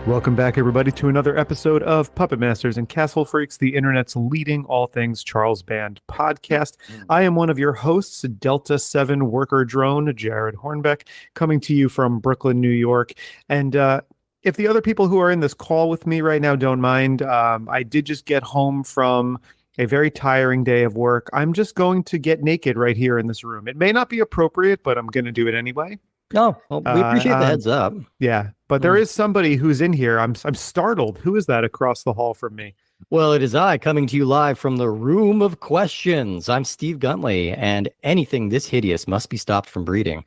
Welcome back, everybody, to another episode of Puppet Masters and Castle Freaks, the internet's leading all things Charles Band podcast. I am one of your hosts, Delta 7 worker drone, Jared Hornbeck, coming to you from Brooklyn, New York. And if the other people who are in this call with me right now don't mind, I did just get home from a very tiring day of work. I'm just going to get naked right here in this room. It may not be appropriate, but I'm going to do it anyway. Oh, well, we appreciate the heads up. Yeah, but there is somebody who's in here. I'm startled. Who is that across the hall from me? Well, it is I coming to you live from the Room of Questions. I'm Steve Guntley, and anything this hideous must be stopped from breeding.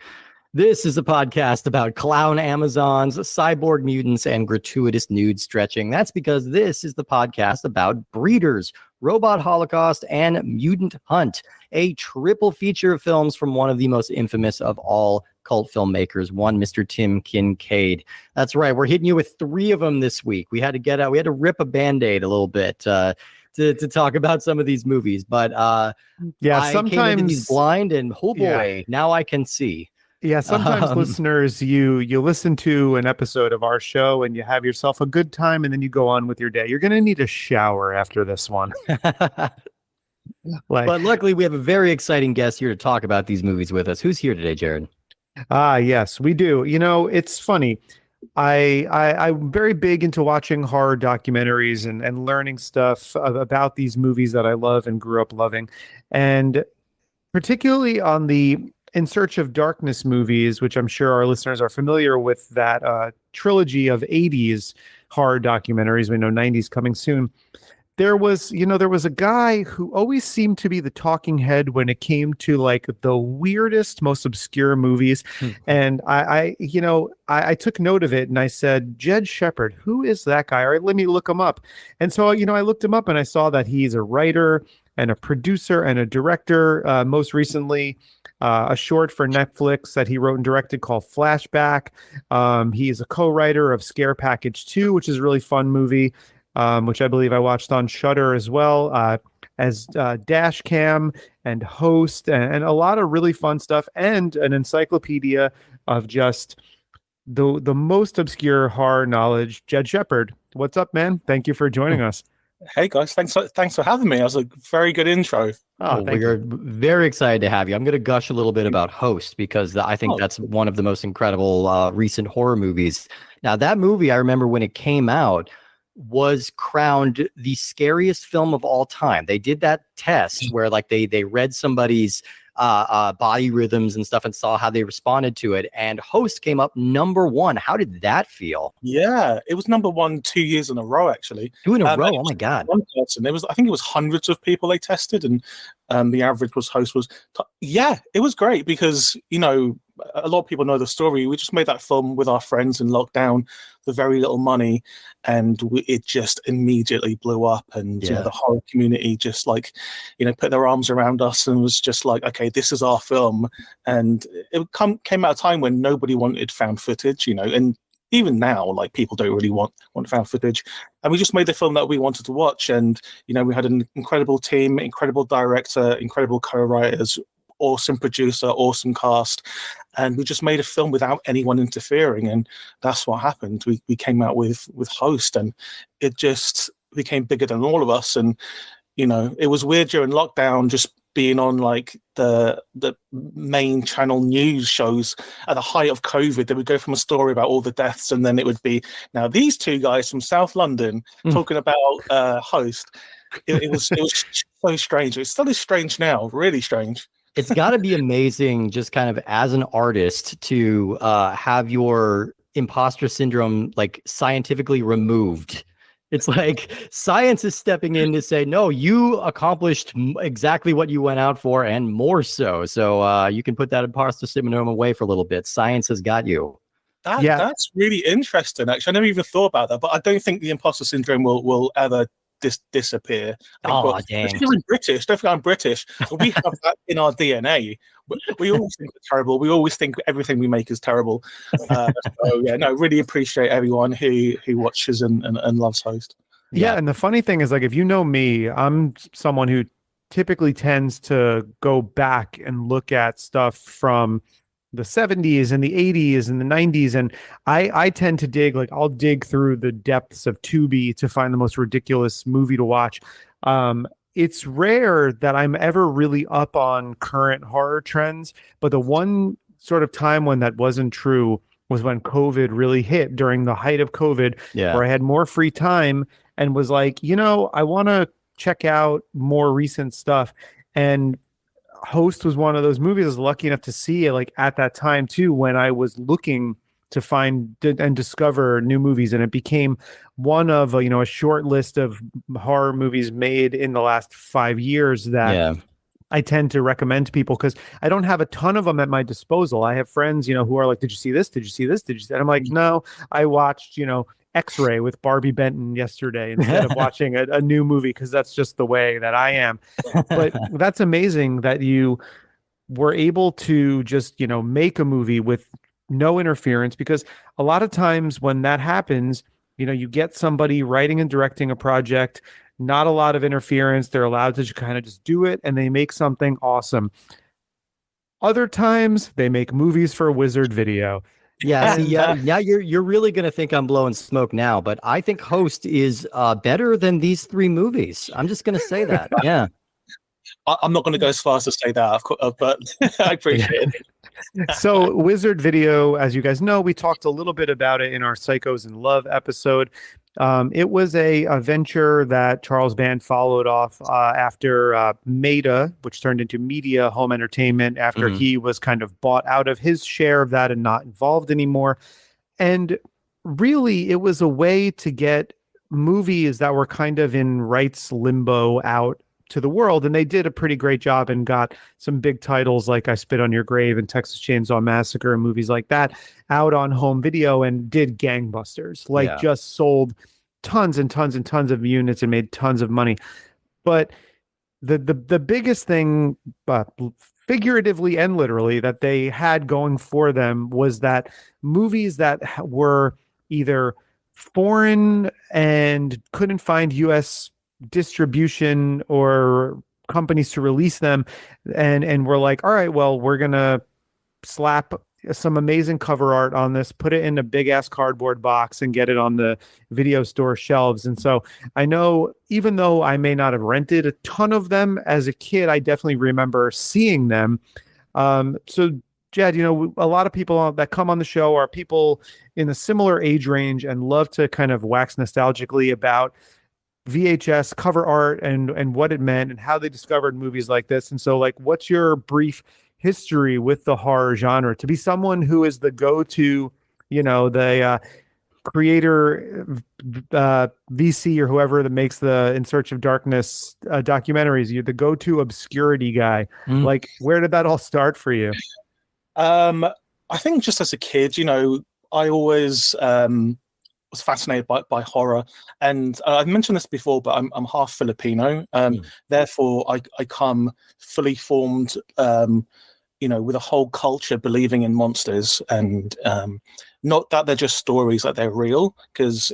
This is a podcast about clown Amazons, cyborg mutants, and gratuitous nude stretching. That's because this is the podcast about breeders, robot Holocaust, and Mutant Hunt, a triple feature of films from one of the most infamous of all cult filmmakers, one Mr. Tim Kincaid. That's right. We're hitting you with 3 of them this week. We had to rip a Band-Aid a little bit to talk about some of these movies. But yeah, I sometimes came into these blind, and oh boy, now I can see. Yeah, sometimes listeners, you listen to an episode of our show and you have yourself a good time, and then you go on with your day. You're going to need a shower after this one. But luckily, we have a very exciting guest here to talk about these movies with us. Who's here today, Jared? Yes, we do. You know, it's funny. I'm very big into watching horror documentaries and learning stuff about these movies that I love and grew up loving. And particularly on the In Search of Darkness movies, which I'm sure our listeners are familiar with, that trilogy of 80s horror documentaries. We know 90s coming soon. There was a guy who always seemed to be the talking head when it came to like the weirdest, most obscure movies. And I took note of it and I said, Jed Shepherd, who is that guy? All right, let me look him up. And so, I looked him up and I saw that he's a writer and a producer and a director. Most recently, a short for Netflix that he wrote and directed called Flashback. He is a co-writer of Scare Package 2, which is a really fun movie. Which I believe I watched on Shudder as well, as dash cam and host and a lot of really fun stuff, and an encyclopedia of just the most obscure horror knowledge. Jed Shepherd, what's up, man? Thank you for joining us. Hey guys, thanks for having me. That was a very good intro. We're very excited to have you. I'm going to gush a little bit about Host because I think that's one of the most incredible recent horror movies. Now, that movie, I remember when it came out, was crowned the scariest film of all time. They did that test where like they read somebody's body rhythms and stuff and saw how they responded to it, and Host came up number 1. How did that feel? Yeah, it was number 1 2 years in a row, actually. 2 in a row? Oh my god. One person. I think it was hundreds of people they tested, and the average Host was yeah, it was great because a lot of people know the story. We just made that film with our friends in lockdown, for very little money, and it just immediately blew up. And the horror community just put their arms around us and was just like, okay, this is our film. And it came at a time when nobody wanted found footage, and even now, like, people don't really want found footage. And we just made the film that we wanted to watch. And we had an incredible team, incredible director, incredible co-writers, awesome producer, awesome cast, and we just made a film without anyone interfering. And that's what happened. We came out with Host, and it just became bigger than all of us. And it was weird during lockdown just being on like the main channel news shows at the height of COVID. They would go from a story about all the deaths, and then it would be, now these 2 guys from South London talking about Host. It was so strange. It still is strange now, really strange. It's got to be amazing just kind of as an artist to have your imposter syndrome like scientifically removed. It's like science is stepping in to say, no, you accomplished exactly what you went out for and more so. So you can put that imposter syndrome away for a little bit. Science has got you. That's really interesting, actually. I never even thought about that, but I don't think the imposter syndrome will ever disappear. Oh, dang. Especially British. Don't think I'm British. We have that in our DNA. We always think it's terrible. We always think everything we make is terrible. Really appreciate everyone who watches and loves Host. Yeah, and the funny thing is, like, if you know me, I'm someone who typically tends to go back and look at stuff from the 70s and the 80s and the 90s. And I tend to dig, like I'll dig through the depths of Tubi to find the most ridiculous movie to watch. It's rare that I'm ever really up on current horror trends, but the one sort of time when that wasn't true was when COVID really hit, during the height of COVID, Yeah. where I had more free time and was like, I want to check out more recent stuff. And Host was one of those movies I was lucky enough to see like at that time too, when I was looking to find and discover new movies, and it became one of a short list of horror movies made in the last 5 years that I tend to recommend to people, because I don't have a ton of them at my disposal. I have friends who are like, did you see this, did you see this, did you see that? I'm like, no, I watched X-Ray with Barbie Benton yesterday instead of watching a new movie, because that's just the way that I am. But that's amazing that you were able to just make a movie with no interference, because a lot of times when that happens, you get somebody writing and directing a project, not a lot of interference, they're allowed to kind of just do it, and they make something awesome. Other times they make movies for Wizard Video. Yeah, now you're really gonna think I'm blowing smoke now, but I think Host is better than these 3 movies. I'm just gonna say that. Yeah. I'm not going to go as far as to say that, of course, but I appreciate it. So Wizard Video, as you guys know, we talked a little bit about it in our Psychos in Love episode. It was a venture that Charles Band followed off after Meta, which turned into Media Home Entertainment, after he was kind of bought out of his share of that and not involved anymore. And really, it was a way to get movies that were kind of in rights limbo out to the world, and they did a pretty great job and got some big titles like I Spit on Your Grave and Texas Chainsaw Massacre and movies like that out on home video, and did gangbusters, just sold tons and tons and tons of units and made tons of money. But the biggest thing, figuratively and literally, that they had going for them was that movies that were either foreign and couldn't find US distribution or companies to release them, and we're like, all right, well, we're gonna slap some amazing cover art on this, put it in a big ass cardboard box, and get it on the video store shelves. And so I know, even though I may not have rented a ton of them as a kid, I definitely remember seeing them. So Jed, a lot of people that come on the show are people in a similar age range and love to kind of wax nostalgically about VHS cover art and what it meant and how they discovered movies like this. And so, like, what's your brief history with the horror genre, to be someone who is the go-to, the creator, VC or whoever that makes the In Search of Darkness documentaries, you're the go-to obscurity guy. Like, where did that all start for you? I think just as a kid, I always was fascinated by horror, and I've mentioned this before, but I'm half Filipino, therefore I come fully formed, with a whole culture believing in monsters, and not that they're just stories, that they're real, because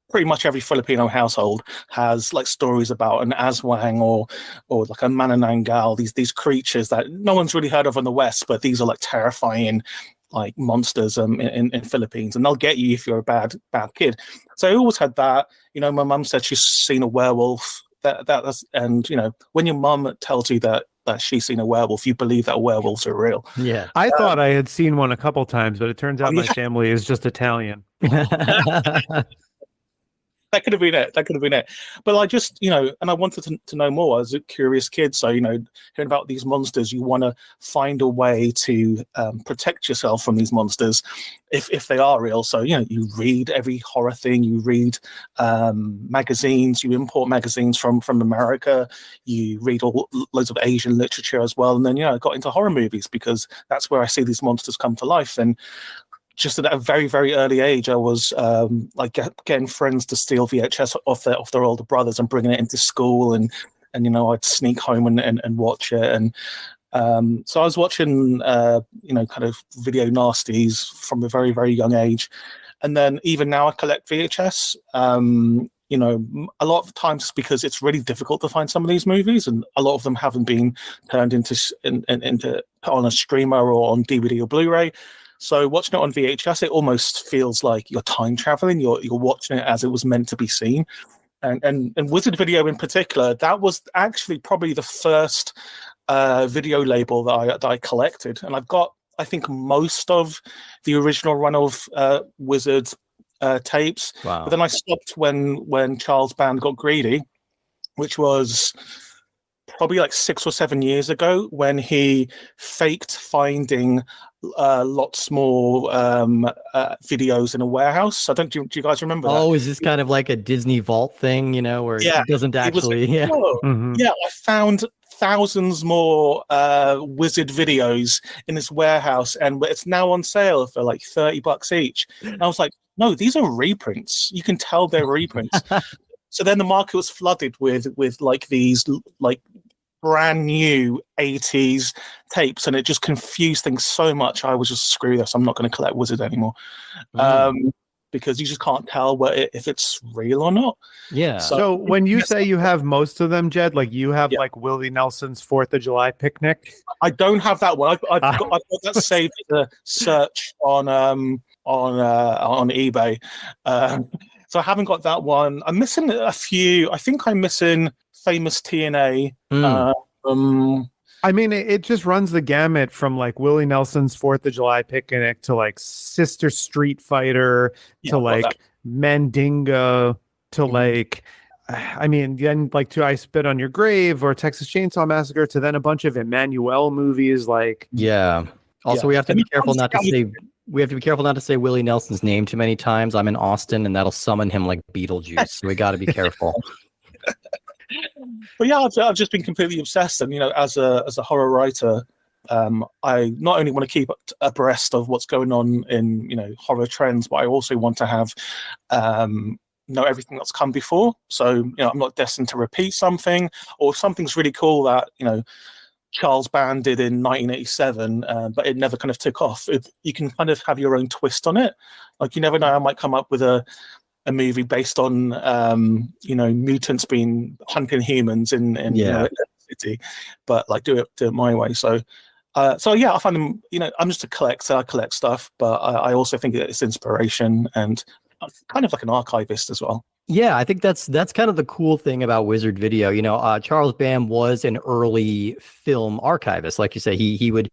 pretty much every Filipino household has like stories about an aswang or like a manananggal, these creatures that no one's really heard of in the West, but these are like terrifying like monsters in Philippines, and they'll get you if you're a bad kid. So I always had that. My mum said she's seen a werewolf. That's, and when your mum tells you that she's seen a werewolf, you believe that werewolves are real. Yeah, I thought I had seen one a couple times, but it turns out my family is just Italian. That could have been it. But I just, and I wanted to know more as a curious kid. So, hearing about these monsters, you want to find a way to protect yourself from these monsters if they are real. So, you read every horror thing, you read magazines, you import magazines from America, you read loads of Asian literature as well. And then, I got into horror movies because that's where I see these monsters come to life. And just at a very, very early age, I was getting friends to steal VHS off their older brothers and bringing it into school, and I'd sneak home and watch it. And so I was watching kind of video nasties from a very, very young age. And then even now I collect VHS. a lot of times it's because it's really difficult to find some of these movies, and a lot of them haven't been turned into put on a streamer or on DVD or Blu-ray. So watching it on VHS, it almost feels like you're time traveling. You're watching it as it was meant to be seen. And Wizard Video in particular, that was actually probably the first video label that I collected, and I've got, I think, most of the original run of Wizard tapes. Wow. But then I stopped when Charles Band got greedy, which was probably like 6 or 7 years ago, when he faked finding lots more videos in a warehouse. I don't. Do you guys remember that? Oh, is this kind of like a Disney Vault thing, where it doesn't actually? Yeah, I found thousands more Wizard videos in this warehouse, and it's now on sale for like $30 each. And I was like, no, these are reprints. You can tell they're reprints. So then the market was flooded with like these like brand new 80s tapes, and it just confused things so much. I was just, screw this, I'm not going to collect Wizard anymore. Because you just can't tell if it's real or not. Yeah. So when you say you have most of them, Jed, like you have like Willie Nelson's 4th of July picnic. I don't have that one. I've got that saved as a search on eBay. So I haven't got that one. I'm missing a few. I think I'm missing Famous TNA. I mean, it just runs the gamut from like Willie Nelson's 4th of July picnic to like Sister Street Fighter to like Mandingo to like, I mean, then like to I Spit on Your Grave or Texas Chainsaw Massacre to then a bunch of Emmanuel movies. Like, Also, we have to be careful not to say. We have to be careful not to say Willie Nelson's name too many times. I'm in Austin, and that'll summon him like Beetlejuice. So we got to be careful. But yeah, I've just been completely obsessed, and as a horror writer, I not only want to keep abreast of what's going on in horror trends, but I also want to have know everything that's come before. So I'm not destined to repeat something, or if something's really cool that Charles Band did in 1987, but it never kind of took off. You can kind of have your own twist on it. Like, you never know, I might come up with a movie based on mutants being hunting humans in the city, but like do it my way. So yeah, I find them. I'm just a collector. I collect stuff, but I also think that it's inspiration and kind of like an archivist as well. Yeah, I think that's kind of the cool thing about Wizard Video. Charles Band was an early film archivist. Like you say, he would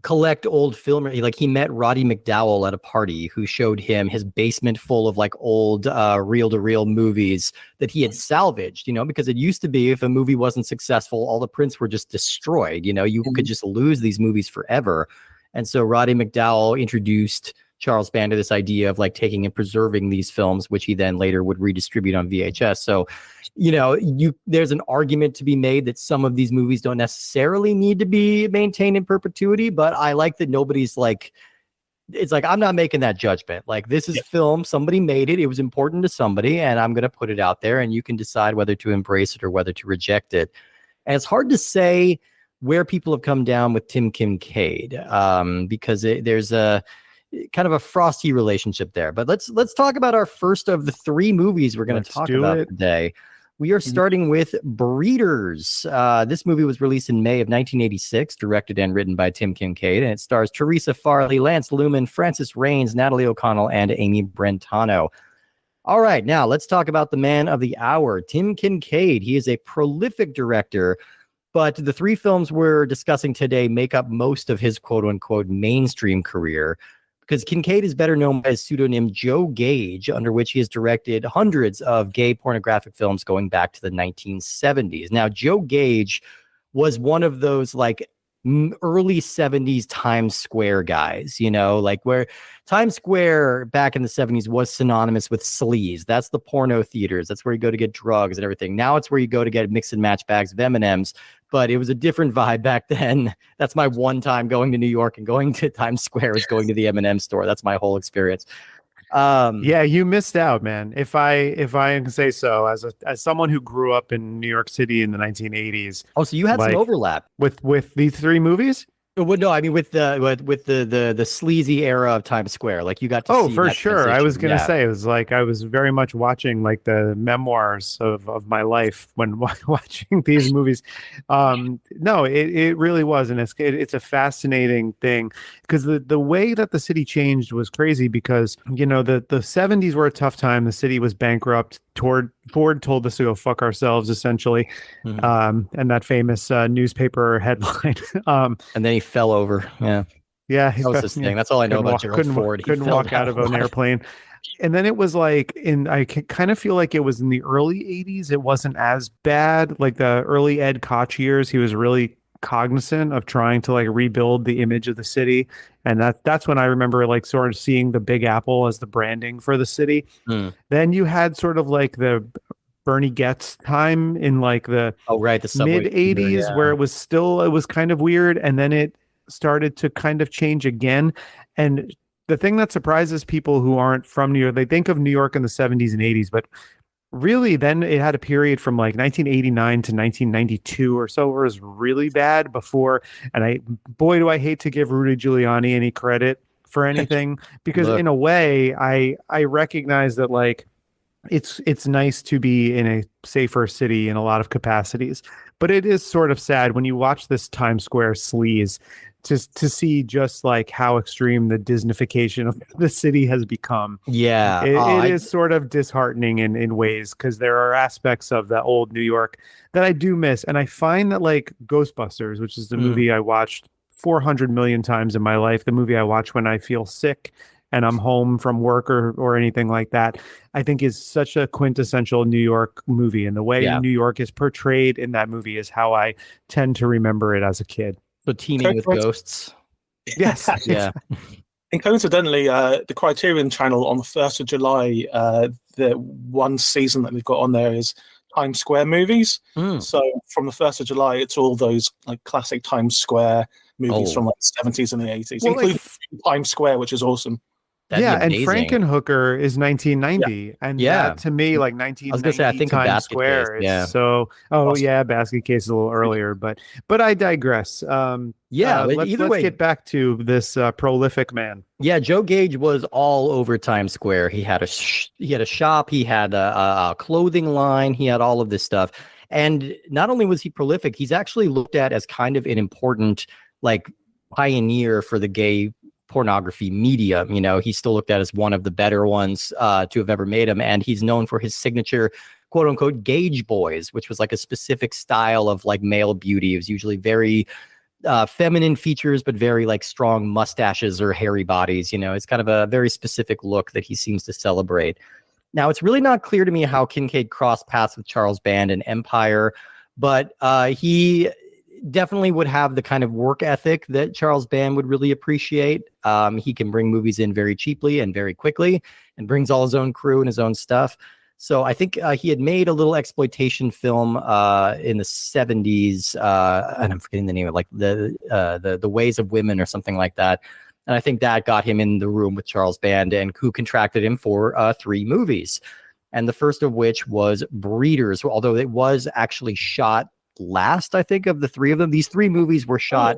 collect old film. He met Roddy McDowell at a party who showed him his basement full of like old reel-to-reel movies that he had salvaged, because it used to be if a movie wasn't successful, all the prints were just destroyed. You could just lose these movies forever. And so Roddy McDowell introduced Charles Band to this idea of like taking and preserving these films, which he then later would redistribute on VHS. So, there's an argument to be made that some of these movies don't necessarily need to be maintained in perpetuity, but I like that nobody's like, it's like, I'm not making that judgment. Like, this is film, somebody made it, it was important to somebody, and I'm going to put it out there, and you can decide whether to embrace it or whether to reject it. And it's hard to say where people have come down with Tim Kincaid, because there's a kind of a frosty relationship there. But let's talk about our first of the 3 movies we're going to talk about today. We are starting with Breeders. This movie was released in May of 1986, directed and written by Tim Kincaid, and it stars Teresa Farley, Lance Lumen, Francis Raines, Natalie O'Connell, and Amy Brentano. All right, now let's talk about the man of the hour, Tim Kincaid. He is a prolific director, but the 3 films we're discussing today make up most of his quote-unquote mainstream career, because Kincaid is better known by his pseudonym Joe Gage, under which he has directed hundreds of gay pornographic films going back to the 1970s. Now, Joe Gage was one of those like early 70s Times Square guys, like where Times Square back in the 70s was synonymous with sleaze. That's the porno theaters. That's where you go to get drugs and everything. Now it's where you go to get mix and match bags of M&Ms, but it was a different vibe back then. That's my one time going to New York, and going to Times Square is going to the M&M store. That's my whole experience. Yeah, you missed out, man. If I can say so, as someone who grew up in New York City in the 1980s. Oh, so you had some overlap with these 3 movies? Well, no, I mean with the sleazy era of Times Square, like you got to Oh, see for that sure. I was transition. gonna Yeah. say it was like I was very much watching like the memoirs of my life when watching these movies. No, it really was, and it's a fascinating thing because the way that the city changed was crazy because the 70s were a tough time. The city was bankrupt. Ford told us to go fuck ourselves essentially, Mhm. and that famous newspaper headline. um, And then he fell over. Yeah, yeah, that was his yeah, thing. That's all I know about Gerald Ford. He couldn't fell walk down out a of an lot. airplane. And then it was like kind of feel like it was in the early 80s. It wasn't as bad. Like the early Ed Koch years, he was really cognizant of trying to like rebuild the image of the city. And that's when I remember like sort of seeing the Big Apple as the branding for the city. Hmm. Then you had sort of like the Bernie Getz time in like the Oh, right, the subway mid shooter. 80s where Yeah. it was kind of weird, and then it started to kind of change again. And the thing that surprises people who aren't from New York, they think of New York in the 70s and 80s, but really then it had a period from like 1989 to 1992 or so where it was really bad before. And boy do I hate to give Rudy Giuliani any credit for anything, because Look, in a way I recognize that like it's nice to be in a safer city in a lot of capacities, but it is sort of sad when you watch this Times Square sleaze to see just like how extreme the Disneyfication of the city has become. yeah. It is sort of disheartening in ways because there are aspects of the old New York that I do miss, and I find that like Ghostbusters, which is the Mm, movie I watched 400 million times in my life, the movie I watch when I feel sick and I'm home from work or anything like that, I think is such a quintessential New York movie. And the way yeah. New York is portrayed in that movie is how I tend to remember it as a kid. So teeming with ghosts. Yes. Yeah. And coincidentally, the Criterion Channel on the 1st of July, the one season that they've got on there is Times Square movies. Mm. So from the 1st of July, it's all those like classic Times Square movies from Oh, like the 70s and the 80s, Well, like including Times Square, which is awesome. that'd be yeah, and amazing. Frankenhooker is Yeah. 1990, and Yeah. that to me, like I was gonna say, I 1990 think a Times basket case. Square is Yeah. so. Oh Awesome. yeah, Basket Case is a little earlier, but I digress. Yeah. But either Let's way, get back to this prolific man. yeah, Joe Gage was all over Times Square. He had he had a shop, he had a clothing line, he had all of this stuff. And not only was he prolific, he's actually looked at as kind of an important like pioneer for the gay pornography medium. You know, he's still looked at as one of the better ones to have ever made them, and he's known for his signature quote unquote Gage boys, which was like a specific style of like male beauty. It was usually very feminine features, but very like strong mustaches or hairy bodies. You know, it's kind of a very specific look that he seems to celebrate. Now, it's really not clear to me how Kincaid crossed paths with Charles Band and Empire, but he definitely would have the kind of work ethic that Charles Band would really appreciate. He can bring movies in very cheaply and very quickly and brings all his own crew and his own stuff. So I think he had made a little exploitation film in the 70s, and I'm forgetting the name of it, like the Ways of Women or something like that. And I think that got him in the room with Charles Band, and who contracted him for 3 movies. And the first of which was Breeders, although it was actually shot last, I think, of the 3 of them. These 3 movies were shot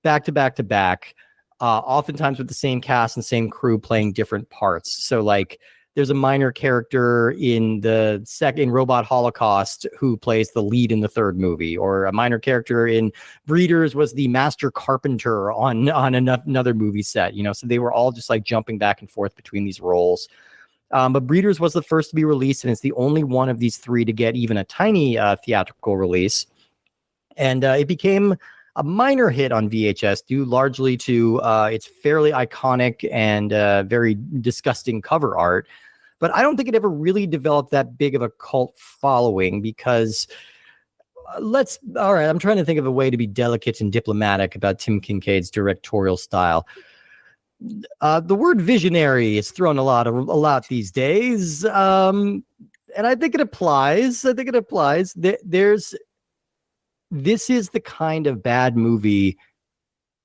back to back to back, oftentimes with the same cast and same crew playing different parts. So like there's a minor character in the second Robot Holocaust who plays the lead in the 3rd movie, or a minor character in Breeders was the master carpenter on another movie set, you know, so they were all just like jumping back and forth between these roles. But Breeders was the first to be released, and it's the only one of these 3 to get even a tiny theatrical release. And it became a minor hit on VHS due largely to its fairly iconic and very disgusting cover art. But I don't think it ever really developed that big of a cult following because all right, I'm trying to think of a way to be delicate and diplomatic about Tim Kincaid's directorial style. The word visionary is thrown a lot these days. And I think it applies. This is the kind of bad movie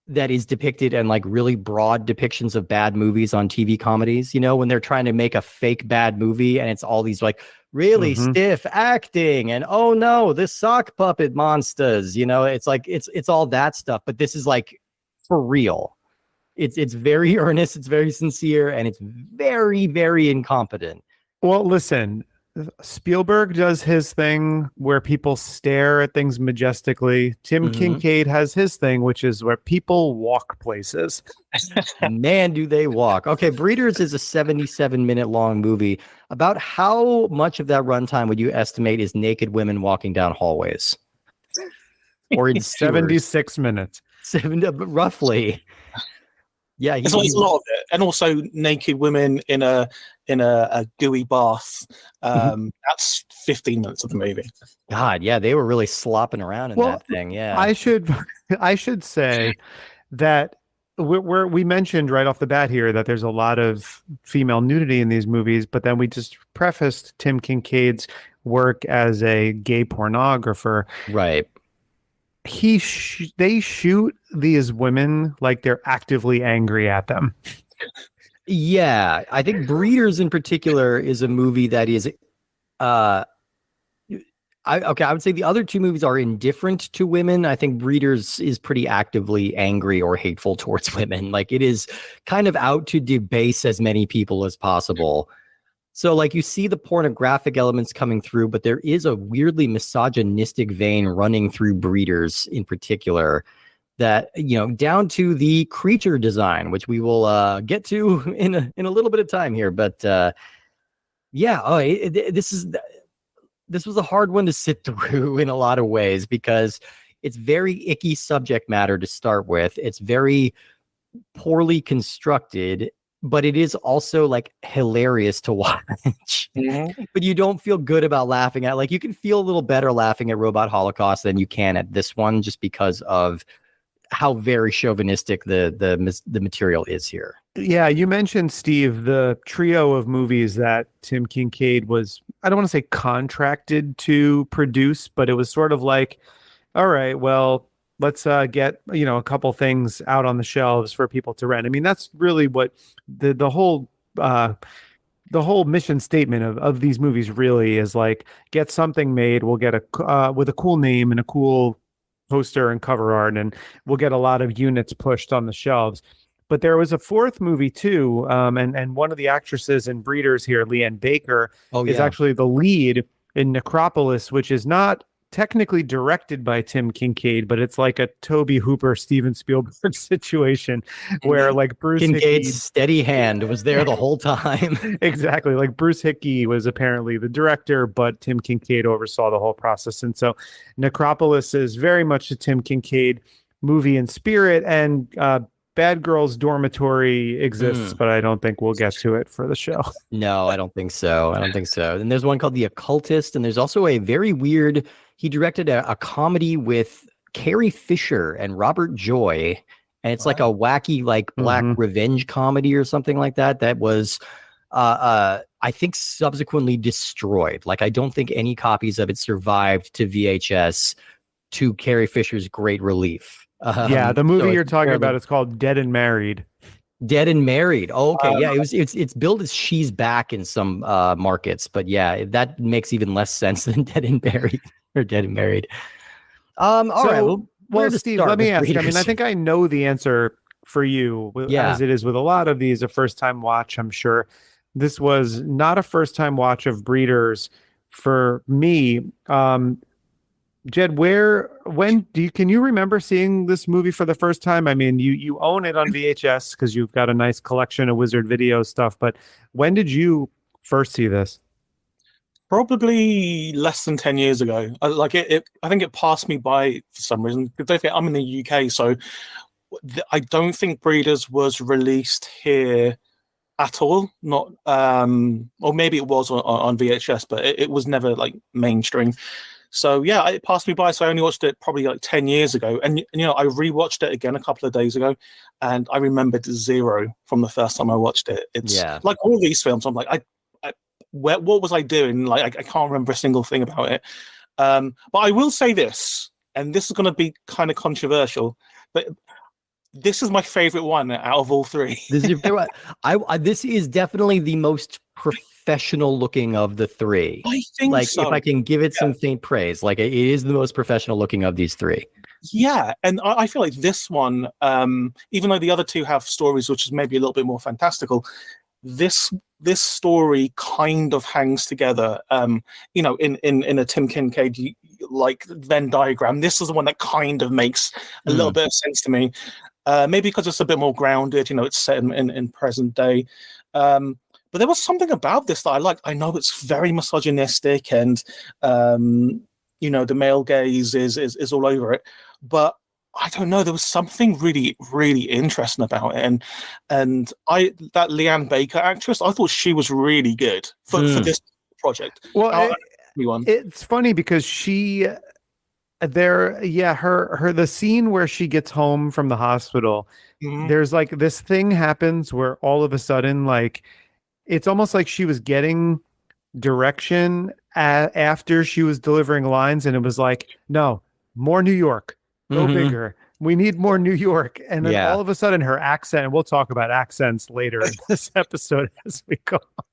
that is depicted in like really broad depictions of bad movies on TV comedies, you know, when they're trying to make a fake bad movie and it's all these like really stiff acting and oh no, this sock puppet monsters, you know, it's like it's all that stuff. But this is like for real. It's very earnest, it's very sincere, and it's very, very incompetent. Well, listen, Spielberg does his thing where people stare at things majestically. Tim Kincaid has his thing, which is where people walk places. Man, do they walk. Okay, Breeders is a 77-minute long movie. About how much of that runtime would you estimate is naked women walking down hallways? Or in 76 minutes. Roughly. Yeah, it's a lot of it, and also naked women in a gooey bath. That's 15 minutes of the movie. God, yeah, they were really slopping around in that thing. Yeah, I should say that we mentioned right off the bat here that there's a lot of female nudity in these movies, but then we just prefaced Tim Kincaid's work as a gay pornographer. Right. They shoot these women like they're actively angry at them. Yeah, I think Breeders in particular is a movie that is I would say the other two movies are indifferent to women. I think Breeders is pretty actively angry or hateful towards women. Like, it is kind of out to debase as many people as possible. So, like, you see the pornographic elements coming through, but there is a weirdly misogynistic vein running through Breeders in particular that, you know, down to the creature design, which we will get to in a little bit of time here. But this was a hard one to sit through in a lot of ways because it's very icky subject matter to start with. It's very poorly constructed, but it is also like hilarious to watch. But you don't feel good about laughing at. Like, you can feel a little better laughing at Robot Holocaust than you can at this one, just because of how very chauvinistic the material is here. Yeah, you mentioned, Steve, the trio of movies that Tim Kincaid was, I don't want to say contracted to produce, but it was sort of like, all right, well, let's get, you know, a couple things out on the shelves for people to rent. I mean, that's really what the whole mission statement of these movies really is, like, get something made. We'll get with a cool name and a cool poster and cover art, and we'll get a lot of units pushed on the shelves. But there was a fourth movie too, and one of the actresses in Breeders here, Leanne Baker, is actually the lead in Necropolis, which is not technically directed by Tim Kincaid, but it's like a Tobe Hooper, Steven Spielberg situation where, like, Bruce Kincaid's Hickey, steady hand was there the whole time. Exactly. Like, Bruce Hickey was apparently the director, but Tim Kincaid oversaw the whole process. And so Necropolis is very much a Tim Kincaid movie in spirit, and Bad Girls Dormitory exists, but I don't think we'll get to it for the show. No, I don't think so. And there's one called The Occultist, and there's also a very weird, he directed a comedy with Carrie Fisher and Robert Joy, and it's like a wacky, like, black revenge comedy or something like that. That was, I think, subsequently destroyed. Like, I don't think any copies of it survived to VHS, to Carrie Fisher's great relief. Yeah, the movie you're talking about is called Dead and Married. Dead and Married. Oh, okay, yeah, it's billed as She's Back in some markets, but yeah, that makes even less sense than Dead and Buried or Dead and Married. All right. Well, Steve, let me ask. I mean, I think I know the answer for you, as it is with a lot of these, a first-time watch. I'm sure this was not a first-time watch of Breeders for me. Jed, can you remember seeing this movie for the first time? I mean, you own it on VHS because you've got a nice collection of Wizard Video stuff, but when did you first see this? Probably less than 10 years ago. I think it passed me by for some reason. Don't forget, I'm in the UK, so I don't think Breeders was released here at all. Not, or maybe it was on VHS, but it was never, like, mainstream. So yeah, it passed me by. So I only watched it probably like 10 years ago. And, you know, I rewatched it again a couple of days ago, and I remembered zero from the first time I watched it. It's like all these films. I'm like, what was I doing? Like, I can't remember a single thing about it. But I will say this, and this is going to be kind of controversial, but this is my favorite one out of all three. This is your favorite. This is definitely the most professional looking of the three. I think like so. If I can give it some faint praise, like, it is the most professional looking of these three. Yeah, and I feel like this one, even though the other two have stories which is maybe a little bit more fantastical, this story kind of hangs together. In a Tim Kincaid like Venn diagram, this is the one that kind of makes a little bit of sense to me. Maybe because it's a bit more grounded. It's set in present day. But there was something about this that I liked. I know it's very misogynistic, and the male gaze is all over it, but I don't know. There was something really, really interesting about it, and that Leanne Baker actress, I thought she was really good for this project. Well, it's funny because the scene where she gets home from the hospital, there's like this thing happens where all of a sudden, like, it's almost like she was getting direction after she was delivering lines, and it was like, no, more New York. Go bigger. We need more New York. And then all of a sudden her accent, and we'll talk about accents later in this episode as we go on.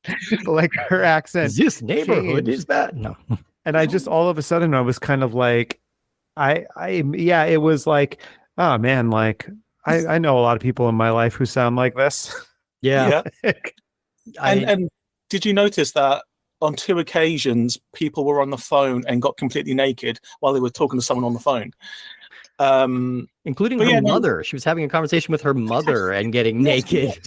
But like her accent. This neighborhood changed. Is bad. No. And I just all of a sudden I was kind of like, it was like, oh man, like I know a lot of people in my life who sound like this. Yeah. And did you notice that on 2 occasions people were on the phone and got completely naked while they were talking to someone on the phone? Including her mother. She was having a conversation with her mother and getting naked.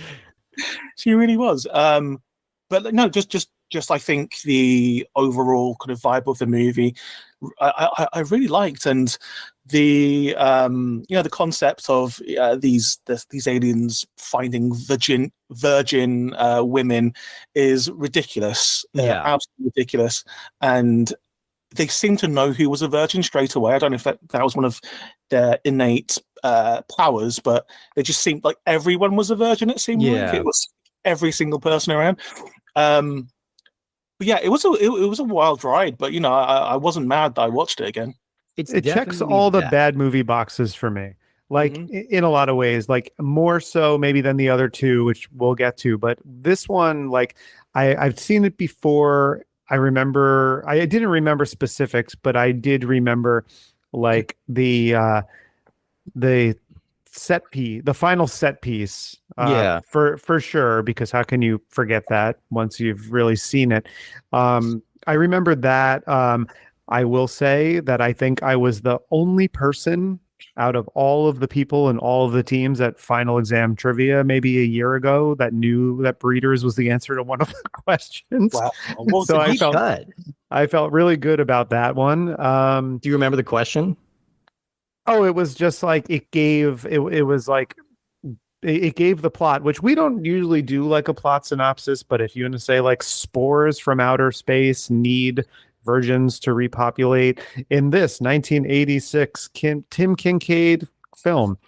She really was. But no, just I think the overall kind of vibe of the movie, I really liked, and the the concept of these aliens finding virgin women is ridiculous. Absolutely ridiculous, and they seem to know who was a virgin straight away. I don't know if that was one of their innate powers, but they just seemed like everyone was a virgin. It seemed like it was every single person around. But yeah, it was a wild ride. But I wasn't mad that I watched it again. It checks all the bad movie boxes for me. Like in a lot of ways, like more so maybe than the other two, which we'll get to. But this one, like I've seen it before. I didn't remember specifics, but I did remember like the final set piece. For sure, because how can you forget that once you've really seen it? I remember that. I will say that I think I was the only person out of all of the people and all of the teams at Final Exam Trivia maybe a year ago that knew that Breeders was the answer to one of the questions. Wow. So I felt really good about that one. Do you remember the question? Oh, it was just like it gave the plot, which we don't usually do like a plot synopsis, but if you want to say like spores from outer space need virgins to repopulate in this 1986 Tim Kincaid film.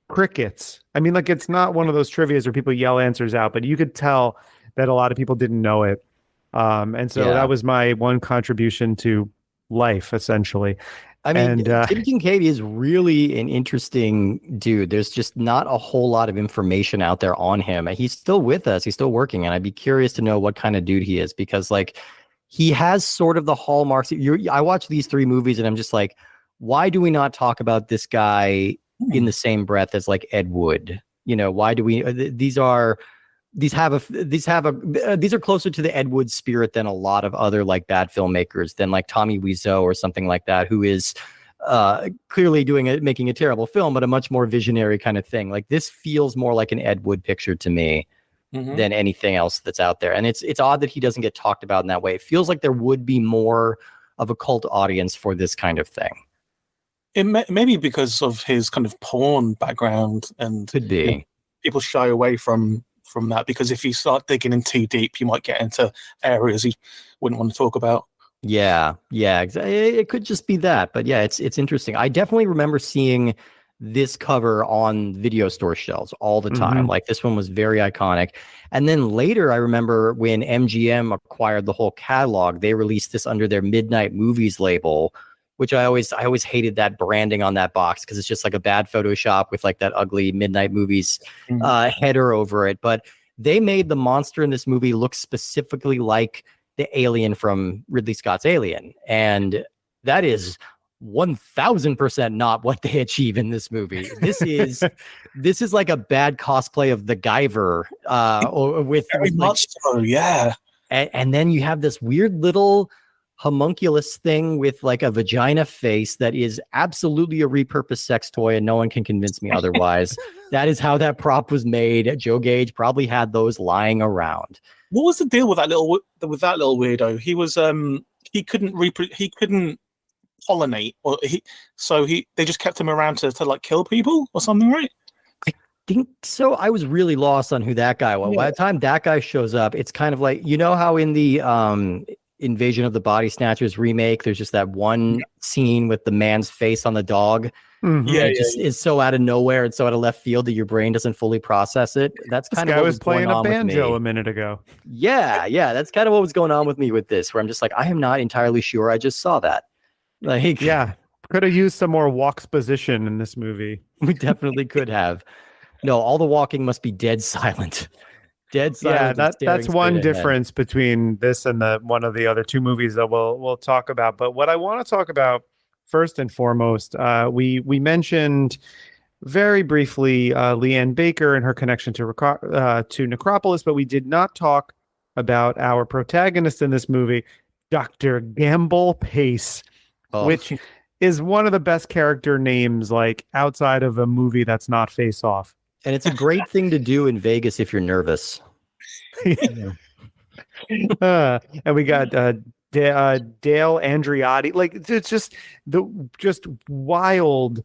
Crickets. I mean, like, it's not one of those trivias where people yell answers out, but you could tell that a lot of people didn't know it. And so that was my one contribution to life, essentially. I mean, Tim Kincaid is really an interesting dude. There's just not a whole lot of information out there on him. He's still with us. He's still working. And I'd be curious to know what kind of dude he is, because like he has sort of the hallmarks. I watch these 3 movies and I'm just like, why do we not talk about this guy in the same breath as like Ed Wood? Why do we, these are closer to the Ed Wood spirit than a lot of other like bad filmmakers, than like Tommy Wiseau or something like that, who is clearly making a terrible film, but a much more visionary kind of thing. Like this feels more like an Ed Wood picture to me than anything else that's out there. And it's odd that he doesn't get talked about in that way. It feels like there would be more of a cult audience for this kind of thing. It maybe because of his kind of porn background, and could be people shy away from that, because if you start digging in too deep, you might get into areas you wouldn't want to talk about. Yeah, exactly. It could just be that, but yeah, it's interesting. I definitely remember seeing this cover on video store shelves all the time. Like this one was very iconic. And then later, I remember when MGM acquired the whole catalog, they released this under their Midnight Movies label, which I always hated that branding on that box, because it's just like a bad Photoshop with like that ugly Midnight Movies header over it. But they made the monster in this movie look specifically like the alien from Ridley Scott's Alien. And that is 1000% not what they achieve in this movie. This is like a bad cosplay of the Guyver, or Very with much so, yeah. and then you have this weird little homunculus thing with like a vagina face that is absolutely a repurposed sex toy, and no one can convince me otherwise. That is how that prop was made. Joe Gage probably had those lying around. What was the deal with that little weirdo? He was he couldn't pollinate, or they just kept him around to like kill people or something, right? I think so. I was really lost on who that guy was. Yeah. By the time that guy shows up, it's kind of like, you know how in the Invasion of the Body Snatchers remake, there's just that one scene with the man's face on the dog. Mm-hmm. Yeah, it just is so out of nowhere and so out of left field that your brain doesn't fully process it. That's kind of what was playing going on a banjo with me a minute ago. Yeah, that's kind of what was going on with me with this, where I'm just like, I am not entirely sure I just saw that. Like, yeah, could have used some more walksposition in this movie. We definitely could have. No, all the walking must be dead silent. Dead silent. Yeah, that's one difference between this and one of the other two movies that we'll talk about. But what I want to talk about first and foremost, we mentioned very briefly Leanne Baker and her connection to Necropolis, but we did not talk about our protagonist in this movie, Dr. Gamble Pace, which is one of the best character names, like outside of a movie that's not Face Off. And it's a great thing to do in Vegas if you're nervous. And we got Dale Andriotti. Like, it's just wild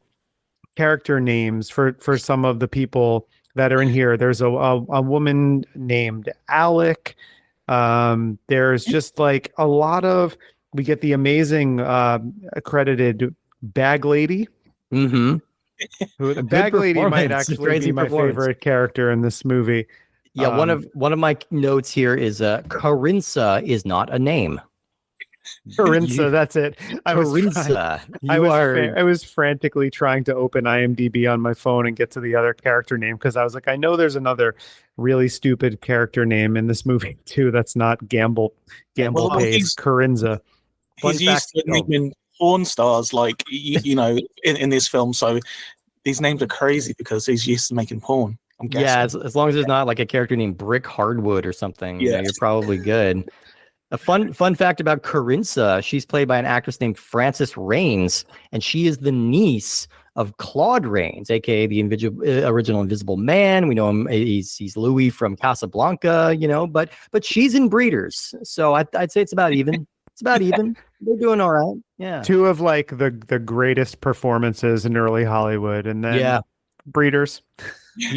character names for some of the people that are in here. There's a woman named Alec. There's just like a lot of. We get the amazing accredited Bag Lady. Mm-hmm. Bag Lady might actually be my favorite character in this movie. Yeah, one of my notes here is Carinza is not a name. Carinza, that's it. I was frantically trying to open IMDb on my phone and get to the other character name, because I was like, I know there's another really stupid character name in this movie too that's not Gamble Pace. Carinza. He's used to naming porn stars, like you know, in this film. So these names are crazy because he's used to making porn. I'm guessing. Yeah, as long as there's not like a character named Brick Hardwood or something, you know, you're probably good. A fun fact about Carinza: she's played by an actress named Frances Raines, and she is the niece of Claude Rains, aka the original Invisible Man. We know him; he's Louis from Casablanca, you know. But she's in Breeders, so I'd say it's about even. It's about even. They're doing all right. Yeah. Two of like the greatest performances in early Hollywood, and then Breeders.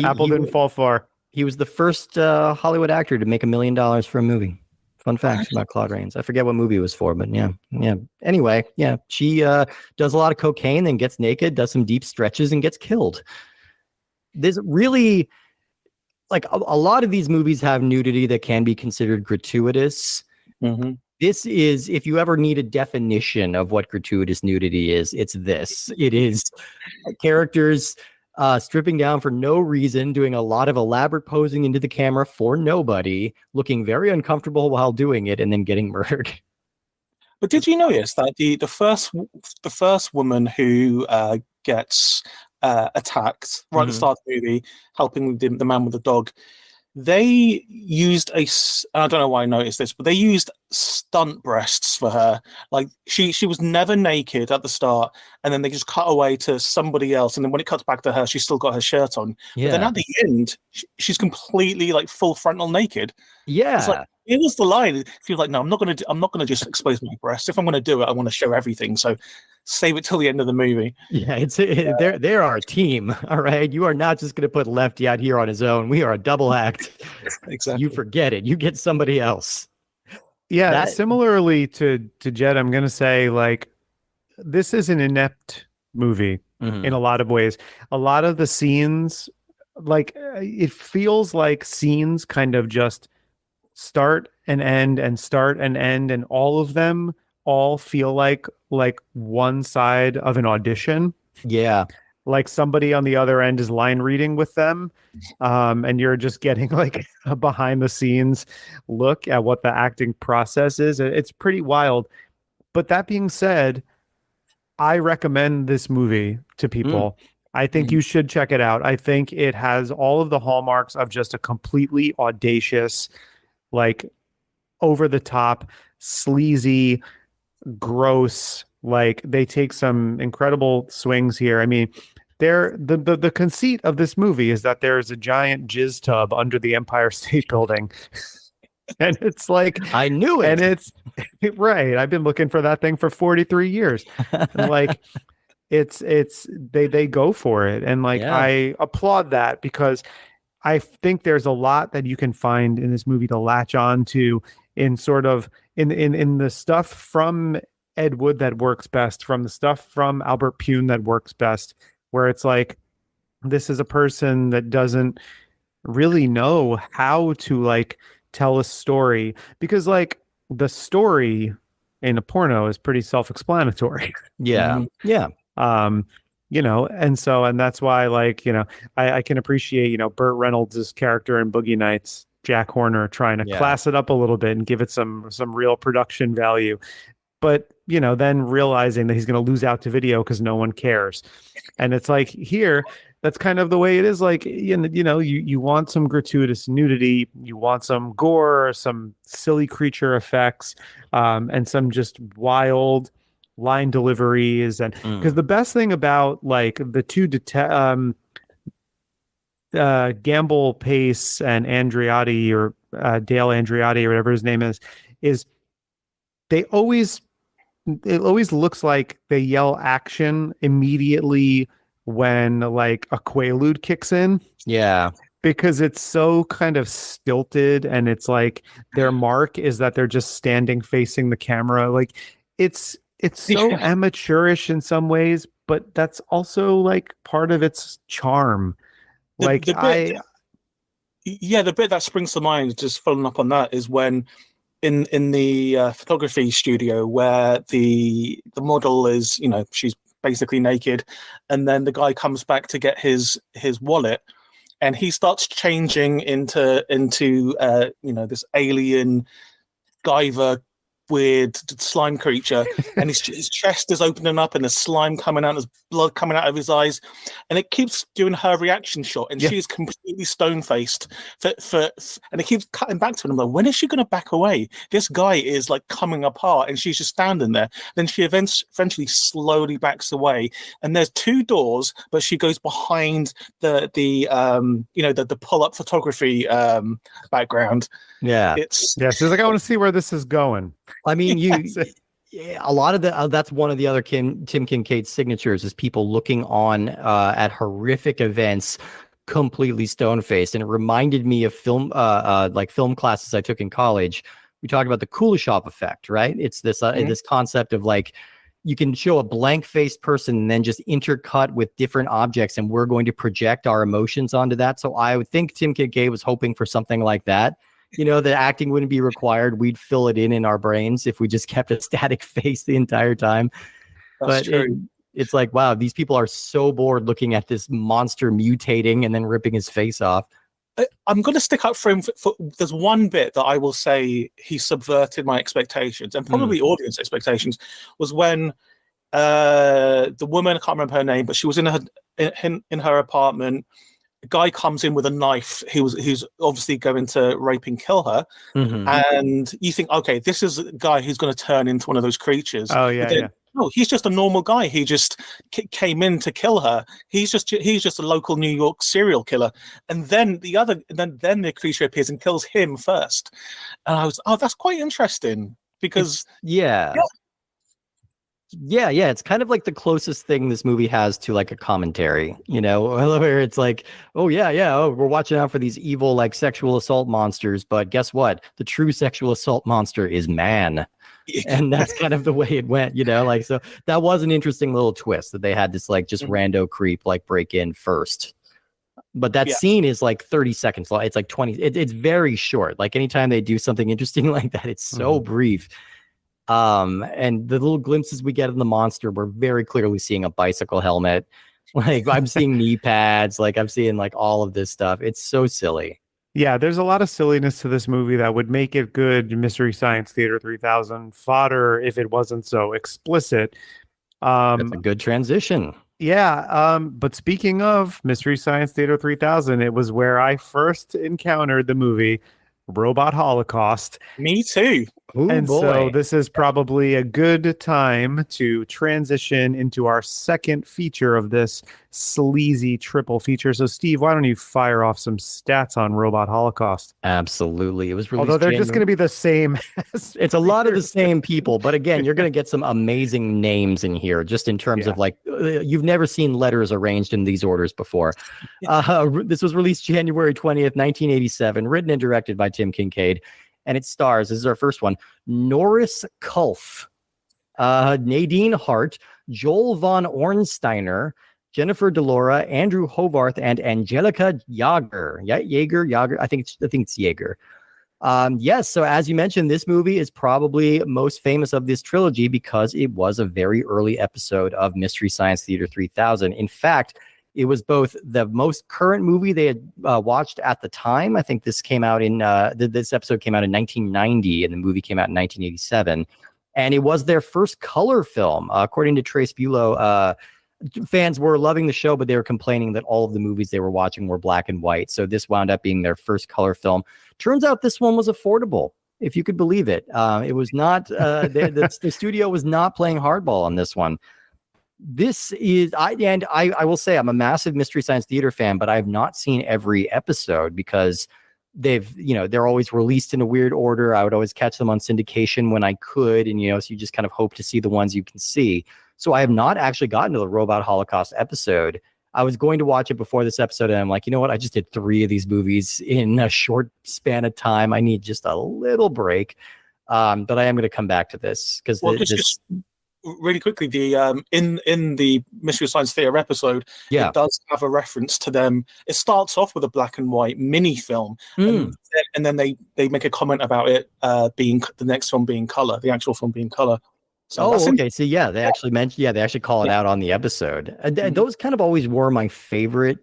Apple didn't fall far. He was the first Hollywood actor to make $1 million for a movie. Fun fact about Claude Rains. I forget what movie it was for, but yeah. Anyway, yeah, she does a lot of cocaine, then gets naked, does some deep stretches, and gets killed. There's really like a lot of these movies have nudity that can be considered gratuitous. Mm-hmm. This is, if you ever need a definition of what gratuitous nudity is, it's this. It is characters stripping down for no reason, doing a lot of elaborate posing into the camera for nobody, looking very uncomfortable while doing it, and then getting murdered. But did you notice that the first woman who gets attacked right at the start of the movie, helping the man with the dog, they used I don't know why I noticed this, but they used stunt breasts for her. Like she was never naked at the start, and then they just cut away to somebody else, and then when it cuts back to her, she's still got her shirt on. Yeah. But then at the end, she's completely like full frontal naked. Yeah. It's like, it was the line. She was like, "No, I'm not gonna just expose my breasts. If I'm gonna do it, I want to show everything." So save it till the end of the movie. Yeah, they're our team. All right, you are not just gonna put Lefty out here on his own. We are a double act. Exactly. You forget it. You get somebody else. Yeah. Similarly to Jed, I'm gonna say like this is an inept movie in a lot of ways. A lot of the scenes, like it feels like scenes kind of just start and end, and all of them all feel like one side of an audition. Yeah. Like somebody on the other end is line reading with them. And you're just getting like a behind the scenes look at what the acting process is. It's pretty wild. But that being said, I recommend this movie to people. I think you should check it out. I think it has all of the hallmarks of just a completely audacious, like over the top, sleazy, gross. Like they take some incredible swings here. I mean, the conceit of this movie is that there's a giant jizz tub under the Empire State Building. And it's like I knew it. And it's right. I've been looking for that thing for 43 years. And like it's they go for it. And like I applaud that because I think there's a lot that you can find in this movie to latch on to in sort of in the stuff from Ed Wood that works best, from the stuff from Albert Pune that works best, where it's like this is a person that doesn't really know how to like tell a story, because like the story in a porno is pretty self-explanatory. Yeah. Yeah. You know, and that's why, like, you know, I can appreciate, you know, Burt Reynolds' character in Boogie Nights, Jack Horner, trying to class it up a little bit and give it some real production value. But, you know, then realizing that he's going to lose out to video because no one cares. And it's like here, that's kind of the way it is. Like, you know, you want some gratuitous nudity, you want some gore, some silly creature effects, and some just wild line deliveries. And because the best thing about like the two Gamble Pace and Andreotti, or Dale Andreotti, or whatever his name is it always looks like they yell action immediately when like a quaalude kicks in. Yeah. Because it's so kind of stilted, and it's like their mark is that they're just standing facing the camera. Like it's so amateurish in some ways, but that's also like part of its charm. The bit that springs to mind, just following up on that, is when in the photography studio where the model is, you know, she's basically naked, and then the guy comes back to get his wallet, and he starts changing into you know, this alien Guyver weird slime creature, and his chest is opening up and there's slime coming out, there's blood coming out of his eyes, and it keeps doing her reaction shot, and she's completely stone-faced and it keeps cutting back to him. I'm like, when is she going to back away? This guy is like coming apart and she's just standing there. Then she eventually slowly backs away, and there's two doors, but she goes behind the you know, the pull-up photography background. She's like, I want to see where this is going. I mean, a lot of that's one of the other Tim Kincaid signatures, is people looking on at horrific events completely stone-faced. And it reminded me of film classes I took in college. We talked about the Kuleshov effect, right? It's this this concept of like, you can show a blank-faced person and then just intercut with different objects, and we're going to project our emotions onto that. So I would think Tim Kincaid was hoping for something like that. You know, the acting wouldn't be required. We'd fill it in our brains if we just kept a static face the entire time. That's true. It's like, wow, these people are so bored looking at this monster mutating and then ripping his face off. I'm going to stick up for him. There's one bit that I will say he subverted my expectations, and probably audience expectations, was when the woman, I can't remember her name, but she was in her apartment. A guy comes in with a knife. He's obviously going to rape and kill her. And you think, okay, this is a guy who's going to turn into one of those creatures. Oh yeah. No, he's just a normal guy. He just came in to kill her. He's just a local New York serial killer. And then then the creature appears and kills him first. And I was, that's quite interesting, because it's kind of like the closest thing this movie has to like a commentary, you know, where it's like, we're watching out for these evil like sexual assault monsters, but guess what? The true sexual assault monster is man. And that's kind of the way it went, you know, like, so that was an interesting little twist, that they had this like just rando creep like break in first. But that scene is like 30 seconds long. It's like 20. It's very short. Like anytime they do something interesting like that, it's so brief. And the little glimpses we get of the monster, we're very clearly seeing a bicycle helmet. Like I'm seeing knee pads, like I'm seeing like all of this stuff. It's so silly. Yeah, there's a lot of silliness to this movie that would make it good Mystery Science Theater 3000 fodder if it wasn't so explicit. That's a good transition. Yeah, but speaking of Mystery Science Theater 3000, it was where I first encountered the movie Robot Holocaust. Me too. Oh And so boy. this is probably a good time to transition into our second feature of this sleazy triple feature. So Steve, why don't you fire off some stats on Robot Holocaust? Absolutely. It was released Although they're just going to January. be the same as It's a lot of the same people, but again, you're going to get some amazing names in here, just in terms of like, you've never seen letters arranged in these orders before. This was released January 20th, 1987, written and directed by Tim Kincaid. And it stars, this is our first one, Norris Kulf, Nadine Hart, Joel von Ornsteiner, Jennifer Delora, Andrew Hovarth, and Angelica Jaeger. Yeah, Jaeger. I think it's Jaeger. Yes, so as you mentioned, this movie is probably most famous of this trilogy because it was a very early episode of Mystery Science Theater 3000. In fact, it was both the most current movie they had watched at the time. I think this came out in this episode came out in 1990, and the movie came out in 1987. And it was their first color film, according to Trace Bulow. Fans were loving the show, but they were complaining that all of the movies they were watching were black and white. So this wound up being their first color film. Turns out this one was affordable, if you could believe it. It was not the studio was not playing hardball on this one. This is I will say I'm a massive Mystery Science Theater fan, but I've not seen every episode because they're always released in a weird order. I would always catch them on syndication when I could, and so you just kind of hope to see the ones you can see. So I have not actually gotten to the Robot Holocaust episode. I was going to watch it before this episode, and I'm like, you know what? I just did 3 of these movies in a short span of time. I need just a little break. But I am going to come back to this because just really quickly, the in the Mystery Science Theater episode, it does have a reference to them. It starts off with a black and white mini film, and then they make a comment about it being the next film being color, the actual film being color. So okay. So they actually mentioned, they actually call it out on the episode. Those kind of always were my favorite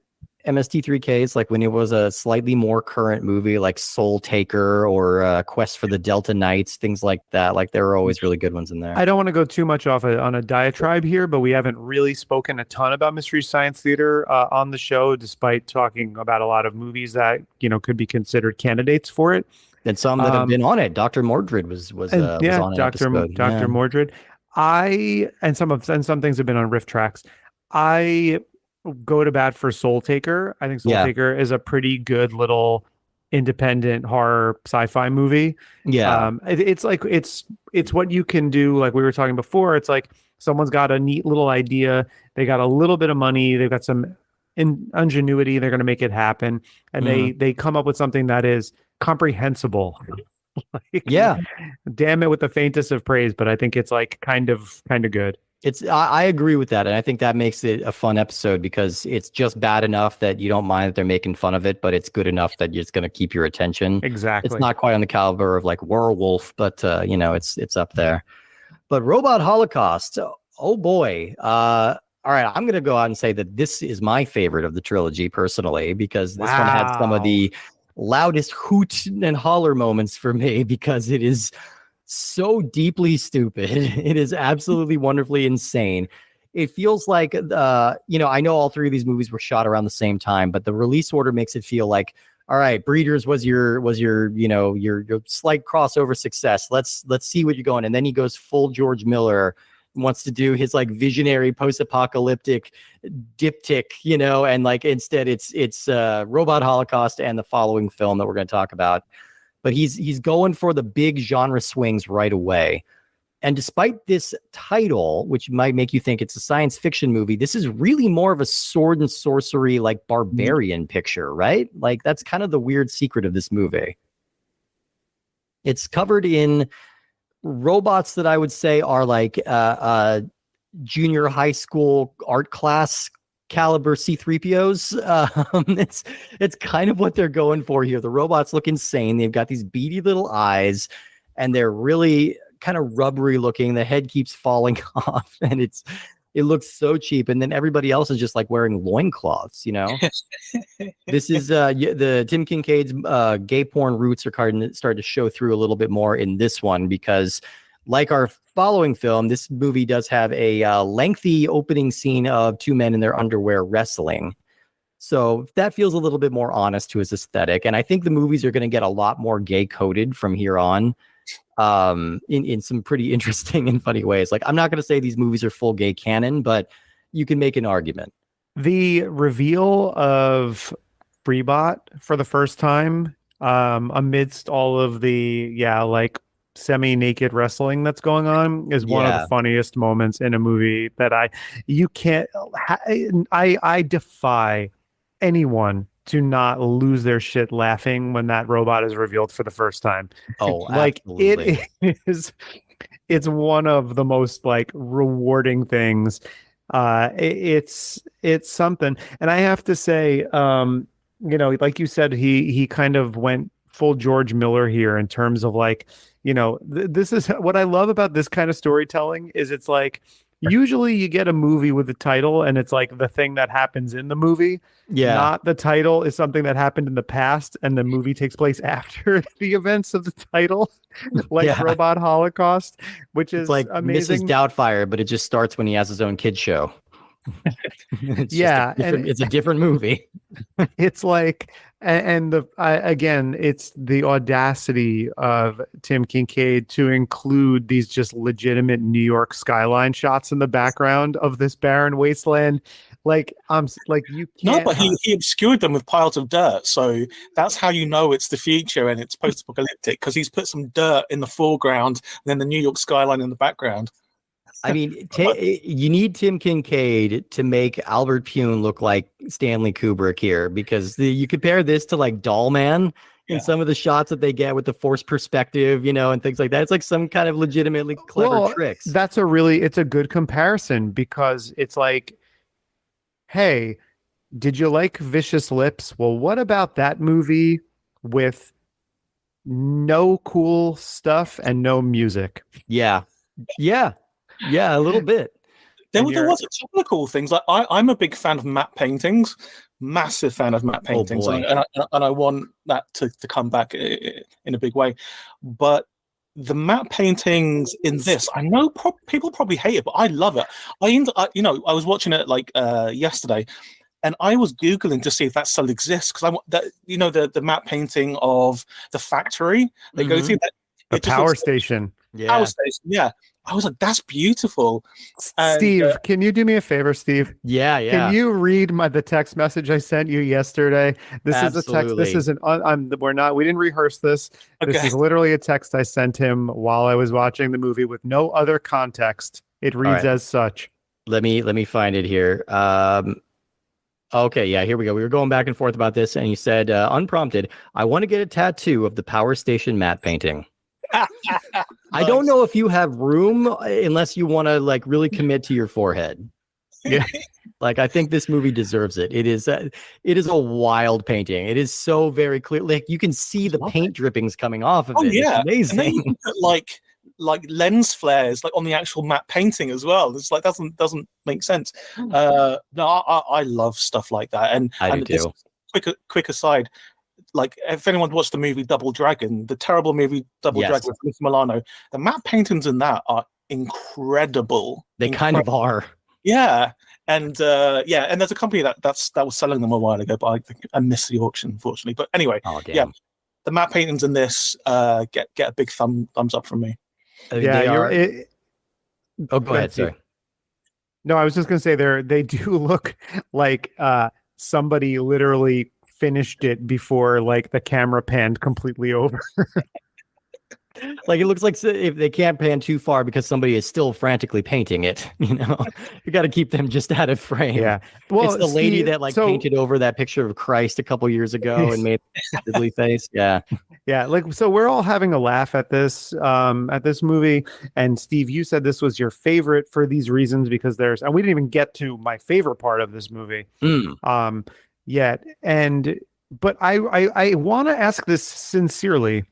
MST3Ks, like when it was a slightly more current movie like Soul Taker or Quest for the Delta Knights, things like that. Like there were always really good ones in there. I don't want to go too much off on a diatribe here, but we haven't really spoken a ton about Mystery Science Theater on the show, despite talking about a lot of movies that could be considered candidates for it. And some that have been on it. Dr. Mordred was on an episode. Dr. Mordred. And some things have been on riff tracks. I go to bat for Soul Taker. I think Soul Taker is a pretty good little independent horror sci-fi movie. Yeah. It's like it's what you can do, like we were talking before. It's like someone's got a neat little idea, they got a little bit of money, they've got some ingenuity, they're going to make it happen, and they come up with something that is comprehensible. Damn it with the faintest of praise, but I think it's like kind of good. I agree with that, and I think that makes it a fun episode because it's just bad enough that you don't mind that they're making fun of it, but it's good enough that it's going to keep your attention. Exactly. It's not quite on the caliber of like Werewolf, but it's up there. But Robot Holocaust, oh boy. All right, I'm going to go out and say that this is my favorite of the trilogy personally, because this one had some of the loudest hoot and holler moments for me because it is so deeply stupid. It is absolutely wonderfully insane. It feels like, I know all 3 of these movies were shot around the same time, but the release order makes it feel like, all right, Breeders was your slight crossover success. Let's see what you're going. And then he goes full George Miller, wants to do his like visionary post-apocalyptic diptych, and like instead it's Robot Holocaust and the following film that we're going to talk about. But he's going for the big genre swings right away. And despite this title, which might make you think it's a science fiction movie, this is really more of a sword and sorcery, like barbarian picture, right? Like that's kind of the weird secret of this movie. It's covered in robots that I would say are like junior high school art class caliber C-3POs. It's kind of what they're going for here. The robots look insane. They've got these beady little eyes, and they're really kind of rubbery looking. The head keeps falling off, and it looks so cheap. And then everybody else is just like wearing loincloths, This is the Tim Kincaid's gay porn roots are starting to show through a little bit more in this one, because Like our following film, this movie does have a lengthy opening scene of two men in their underwear wrestling. So that feels a little bit more honest to his aesthetic. And I think the movies are going to get a lot more gay coded from here on, in some pretty interesting and funny ways. Like, I'm not going to say these movies are full gay canon, but you can make an argument. The reveal of Freebot for the first time, amidst all of the, like semi-naked wrestling that's going on, is one of the funniest moments in a movie that I defy anyone to not lose their shit laughing when that robot is revealed for the first time. Oh, like absolutely. it's one of the most like rewarding things. It's something. And I have to say, like you said, he kind of went full George Miller here in terms of like, this is what I love about this kind of storytelling is it's like, usually you get a movie with a title and it's like the thing that happens in the movie. Yeah. Not the title is something that happened in the past and the movie takes place after the events of the title, like Robot Holocaust, which is like amazing. Mrs. Doubtfire, but it just starts when he has his own kid show. It's a different movie. It's like, and again, it's the audacity of Tim Kincaid to include these just legitimate New York skyline shots in the background of this barren wasteland. Like, you can't. No, but he obscured them with piles of dirt, so that's how you know it's the future and it's post-apocalyptic, because he's put some dirt in the foreground and then the New York skyline in the background. I mean, you need Tim Kincaid to make Albert Pune look like Stanley Kubrick here, because you compare this to like Doll Man in some of the shots that they get with the forced perspective, and things like that. It's like some kind of legitimately clever tricks. It's a good comparison, because it's like, hey, did you like Vicious Lips? Well, what about that movie with no cool stuff and no music? Yeah, a little bit. There was a couple of cool things. Like I'm a big fan of matte paintings, massive fan of matte paintings, and I want that to come back in a big way. But the matte paintings in this, I know people probably hate it, but I love it. I was watching it like yesterday, and I was Googling to see if that still exists, because I want that, the matte painting of the factory they go to, the power station. Power station, yeah. I was like, that's beautiful. Steve, can you do me a favor, Steve? Yeah. Can you read the text message I sent you yesterday? This Absolutely. is a text. This is we didn't rehearse this. Okay. This is literally a text I sent him while I was watching the movie with no other context. It reads as such. Let me find it here. Okay, yeah, here we go. We were going back and forth about this, and you said, unprompted, I want to get a tattoo of the power station matte painting. I don't know if you have room unless you want to like really commit to your forehead. Yeah. Like, I think this movie deserves it. It is a wild painting. It is so very clear. Like, you can see the paint drippings coming off of it. Yeah. It's amazing. And then you can put like lens flares like on the actual matte painting as well. It's like doesn't make sense. No, I love stuff like that. And I do too. Quick aside. Like, if anyone's watched the movie Double Dragon, the terrible movie Double Dragon with Miss Milano, the matte paintings in that are incredible. They kind of are. Yeah. And and there's a company that was selling them a while ago, but I missed the auction, unfortunately. But anyway, the matte paintings in this get a big thumbs up from me. Go ahead, sorry. No, I was just gonna say they do look like somebody literally finished it before like the camera panned completely over. Like, it looks like if they can't pan too far because somebody is still frantically painting it, you got to keep them just out of frame. Yeah. Well, it's the lady that painted over that picture of Christ a couple years ago and made a ugly face. Yeah. Yeah. Like, so we're all having a laugh at this movie. And Steve, you said this was your favorite for these reasons, because and we didn't even get to my favorite part of this movie. Yet. But I want to ask this sincerely.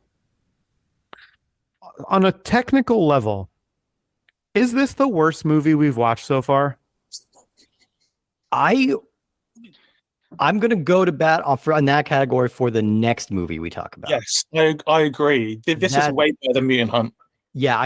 On a technical level, is this the worst movie we've watched so far? I'm going to go to bat on that category for the next movie we talk about. Yes, I agree. This is way better than Mutant Hunt. Yeah,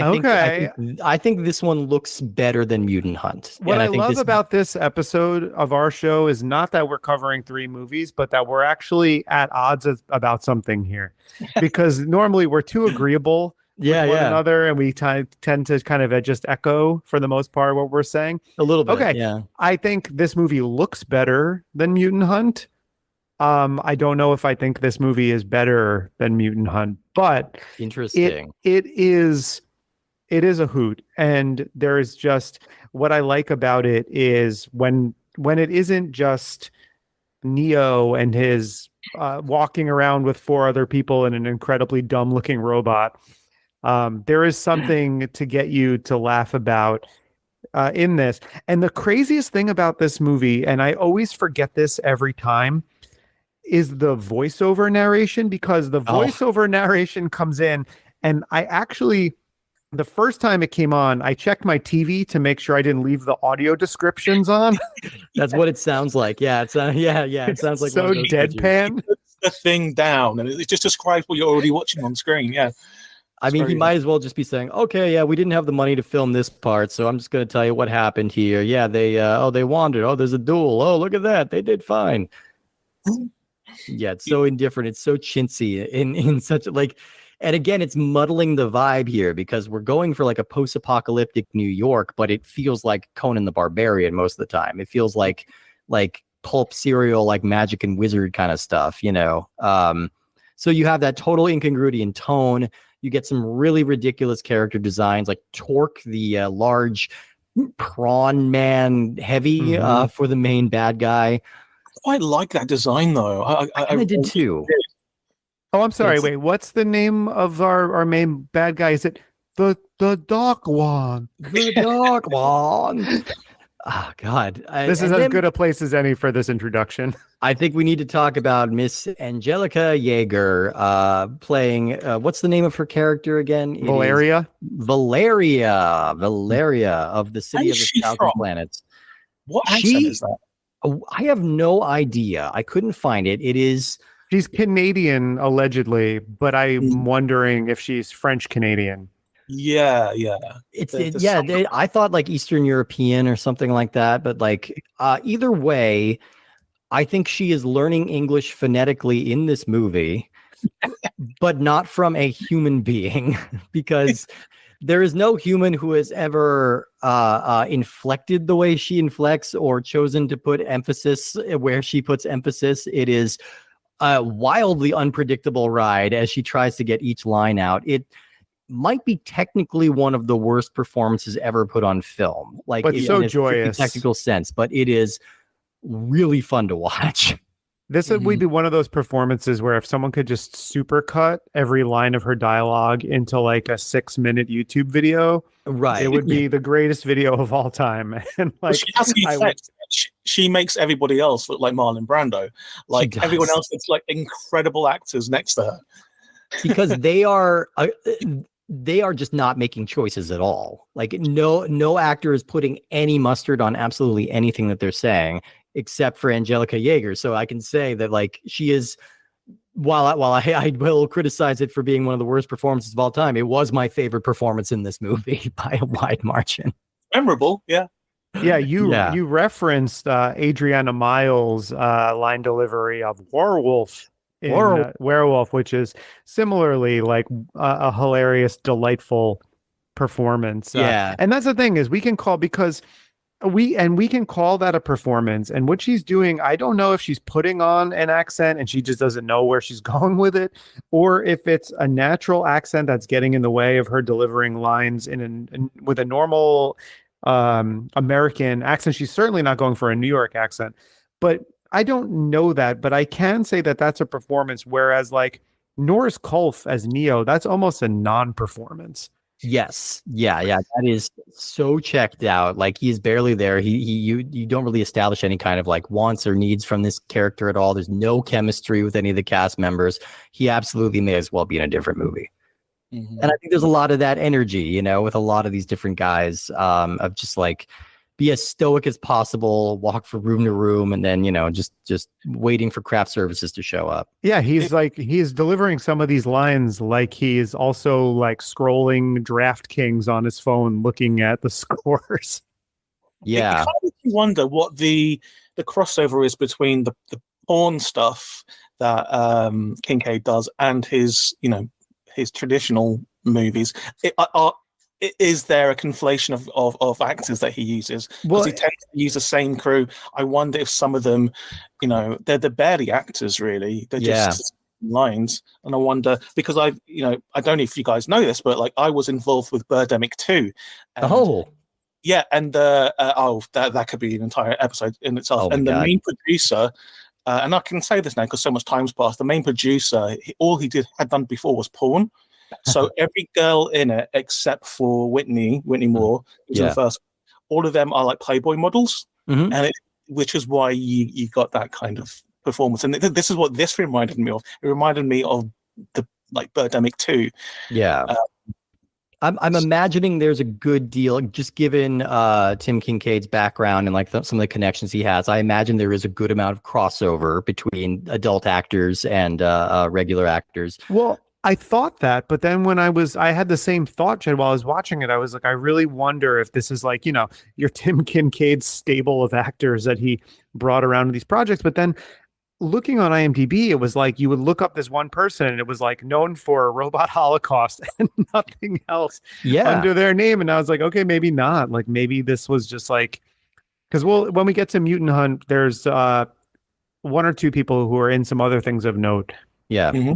I think this one looks better than Mutant Hunt. What And I think love this, about this episode of our show is not that we're covering 3 movies, but that we're actually at odds about something here. Because normally we're too agreeable with one another, and we tend to kind of just echo, for the most part, what we're saying. a little bit. Okay. Yeah. I think this movie looks better than Mutant Hunt. I don't know if I think this movie is better than Mutant Hunt, but Interesting. it is a hoot. And there is just, what I like about it is when it isn't just Neo and his walking around with 4 other people and an incredibly dumb looking robot. There is something to get you to laugh about in this. And the craziest thing about this movie, and I always forget this every time, is the voiceover narration, because the voiceover narration comes in, and I actually, the first time it came on, I checked my TV to make sure I didn't leave the audio descriptions on. That's what it sounds like. Yeah, it sounds like so deadpan. Puts the thing down, and it just describes what you're already watching on screen. Yeah. I mean, he might as well just be saying, okay, yeah, we didn't have the money to film this part, so I'm just going to tell you what happened here. Yeah, they wandered. Oh, there's a duel. Oh, look at that. They did fine. Yeah, it's so indifferent. It's so chintzy in such like, and again, it's muddling the vibe here because we're going for like a post-apocalyptic New York, but it feels like Conan the Barbarian most of the time. It feels like pulp serial, like magic and wizard kind of stuff, you know? So you have that total incongruity in tone. You get some really ridiculous character designs, like Torque, the large prawn man heavy for the main bad guy. I like that design though. I did too. Oh, I'm sorry. Wait, what's the name of our main bad guy? Is it the Dark One? The Dark One. Oh God, this is as good a place as any for this introduction. I think we need to talk about Miss Angelica Jaeger playing. What's the name of her character again? Valeria. Valeria of the City of the Thousand Planets. What accent is that? I have no idea. I couldn't find it. She's Canadian, allegedly, but I'm wondering if she's French Canadian. Yeah. I thought like Eastern European or something like that, but like either way, I think she is learning English phonetically in this movie, but not from a human being, because there is no human who has ever inflected the way she inflects or chosen to put emphasis where she puts emphasis. It is a wildly unpredictable ride as she tries to get each line out. It might be technically one of the worst performances ever put on film. Like, but so joyous, technical sense, but it is really fun to watch. This would be one of those performances where if someone could just supercut every line of her dialogue into like a 6-minute YouTube video, right, it would be the greatest video of all time. And like, she makes everybody else look like Marlon Brando. Like everyone else, it's like incredible actors next to her, because they are just not making choices at all. Like no actor is putting any mustard on absolutely anything that they're saying, except for Angelica Jaeger. So I can say that like she is, while I will criticize it for being one of the worst performances of all time, it was my favorite performance in this movie by a wide margin. Memorable, yeah. Yeah, you referenced Adriana Miles' line delivery of Werewolf in Werewolf, which is similarly like a hilarious, delightful performance. And that's the thing, is we can call, because we can call that a performance. And what she's doing, I don't know if she's putting on an accent and she just doesn't know where she's going with it, or if it's a natural accent that's getting in the way of her delivering lines with a normal American accent. She's certainly not going for a New York accent, but I don't know that. But I can say that that's a performance, whereas like Norris Kulf as Neo, that's almost a non-performance. Yes. Yeah. That is so checked out. Like, he is barely there. You don't really establish any kind of like wants or needs from this character at all. There's no chemistry with any of the cast members. He absolutely may as well be in a different movie. And I think there's a lot of that energy, you know, with a lot of these different guys, of just like, be as stoic as possible, walk from room to room, and then, just waiting for craft services to show up. Yeah, he's delivering some of these lines like he is also like scrolling DraftKings on his phone, looking at the scores. Yeah. It kind of makes you wonder what the crossover is between the porn stuff that Kincaid does and his traditional movies. Is there a conflation of actors that he uses? Because he tends to use the same crew. I wonder if some of them, they're barely actors really. They're just lines. And I wonder, because I don't know if you guys know this, but like I was involved with Birdemic 2. Yeah, and that could be an entire episode in itself. And the main producer, and I can say this now because so much time's passed. The main producer, all he had done before was porn. So every girl in it, except for Whitney Moore, who's in the first, all of them are like Playboy models, and which is why you got that kind of performance. And this is what this reminded me of. It reminded me of the Birdemic 2. Yeah. I'm imagining there's a good deal, just given Tim Kincaid's background and like some of the connections he has. I imagine there is a good amount of crossover between adult actors and regular actors. Well, I thought that, but then when I had the same thought, Jed, while I was watching it, I was like, I really wonder if this is like, your Tim Kincaid stable of actors that he brought around to these projects. But then looking on IMDb, it was like you would look up this one person and it was like known for Robot Holocaust and nothing else under their name. And I was like, okay, maybe not. Like maybe this was just like, because when we get to Mutant Hunt, there's one or two people who are in some other things of note. Yeah. Mm-hmm.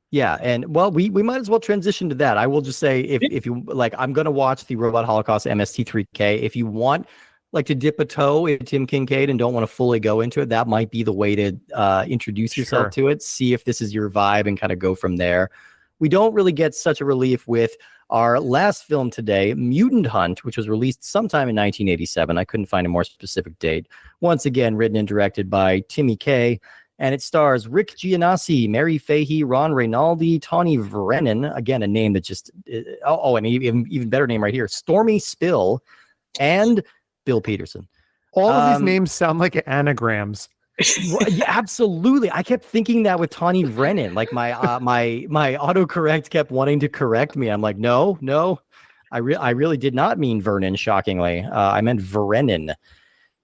Yeah, and well, we might as well transition to that. I will just say, if you like, I'm going to watch the Robot Holocaust MST3K. If you want like to dip a toe into Tim Kincaid and don't want to fully go into it, that might be the way to introduce yourself to it. See if this is your vibe and kind of go from there. We don't really get such a relief with our last film today, Mutant Hunt, which was released sometime in 1987. I couldn't find a more specific date. Once again, written and directed by Timmy K. And it stars Rick Gianassi, Mary Fahey, Ron Reynaldi, Tawny Brennan, again, a name that just, and even better name right here, Stormy Spill, and Bill Peterson. All of these names sound like anagrams. Yeah, absolutely. I kept thinking that with Tawny Brennan. Like my autocorrect kept wanting to correct me. I'm like, no, I really did not mean Vernon, shockingly. I meant Verenin.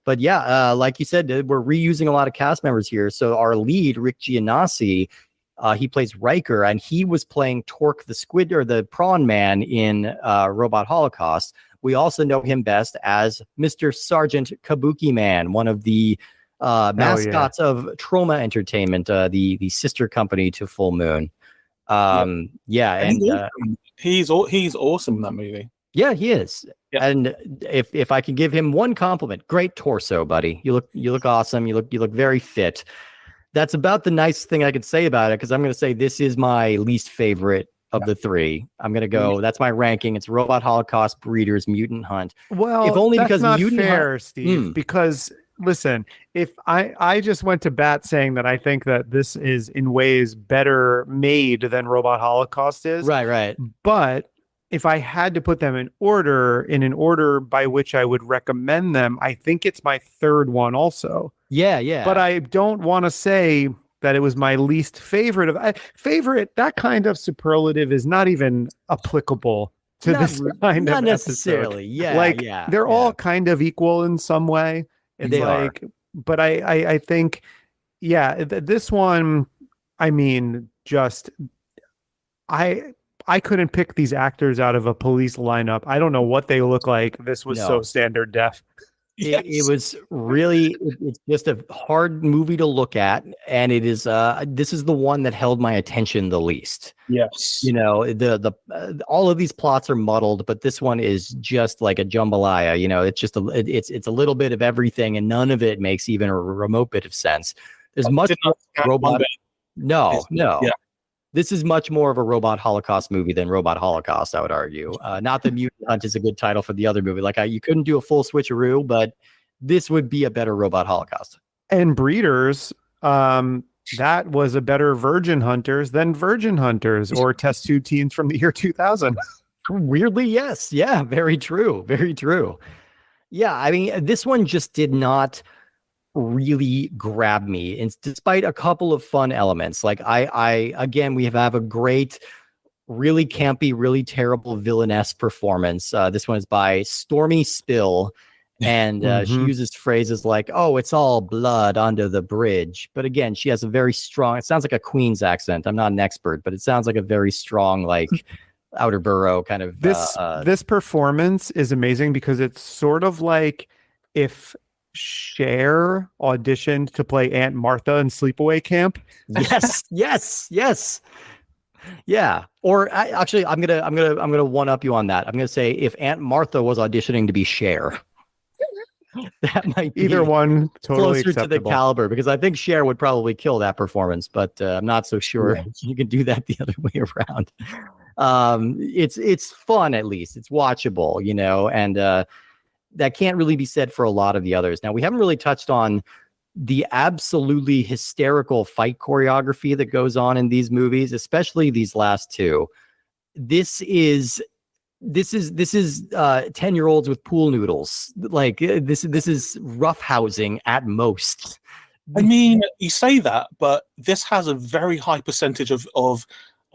But yeah, like you said, we're reusing a lot of cast members here. So our lead, Rick Gianassi, he plays Riker, and he was playing Torque the Squid or the Prawn Man in Robot Holocaust. We also know him best as Mr. Sergeant Kabuki Man, one of the mascots of Troma Entertainment, the sister company to Full Moon. He's awesome in that movie. Yeah, he is. Yeah. And if I could give him one compliment, great torso, buddy. You look awesome. You look very fit. That's about the nicest thing I could say about it, because I'm going to say this is my least favorite of the three. I'm going to go. That's my ranking. It's Robot Holocaust, Breeders, Mutant Hunt. Well, if only that's because not Mutant fair, Hunt, Steve. Because listen, if I just went to bat saying that I think that this is in ways better made than Robot Holocaust is. Right. But if I had to put them in an order by which I would recommend them, I think it's my third one also. Yeah. But I don't want to say that it was my least favorite favorite. That kind of superlative is not even applicable to this kind of necessarily. Episode. They're all kind of equal in some way. It's but I think, this one, I mean, just I couldn't pick these actors out of a police lineup. I don't know what they look like. This was so standard def. It was really, it's just a hard movie to look at. And it is, this is the one that held my attention the least. Yes. The all of these plots are muddled, but this one is just like a jambalaya. It's just it's a little bit of everything, and none of it makes even a remote bit of sense. There's much robot. No. Yeah. This is much more of a Robot Holocaust movie than Robot Holocaust, I would argue. Not that Mutant Hunt is a good title for the other movie. You couldn't do a full switcheroo, but this would be a better Robot Holocaust. And Breeders, that was a better Virgin Hunters than Virgin Hunters or Test Tube Teens from the year 2000. Weirdly, yes. Yeah, very true. Very true. Yeah, I mean, this one just did not really grab me, and despite a couple of fun elements. Like I again, we have a great, really campy, really terrible villainess performance. This one is by Stormy Spill. And she uses phrases like, "Oh, it's all blood under the bridge." But again, she has a very strong, it sounds like a Queen's accent. I'm not an expert, but it sounds like a very strong, like outer borough kind of. This performance is amazing because it's sort of like if Cher auditioned to play Aunt Martha in Sleepaway Camp. Yes. Yeah. Or actually, I'm gonna one up you on that. I'm gonna say if Aunt Martha was auditioning to be Cher. That might be either one totally closer acceptable. to the caliber, because I think Cher would probably kill that performance, but I'm not so sure you can do that the other way around. It's fun, at least it's watchable, and that can't really be said for a lot of the others. Now, we haven't really touched on the absolutely hysterical fight choreography that goes on in these movies, especially these last two. This is 10-year-olds with pool noodles. Like this is roughhousing at most. I mean, you say that, but this has a very high percentage of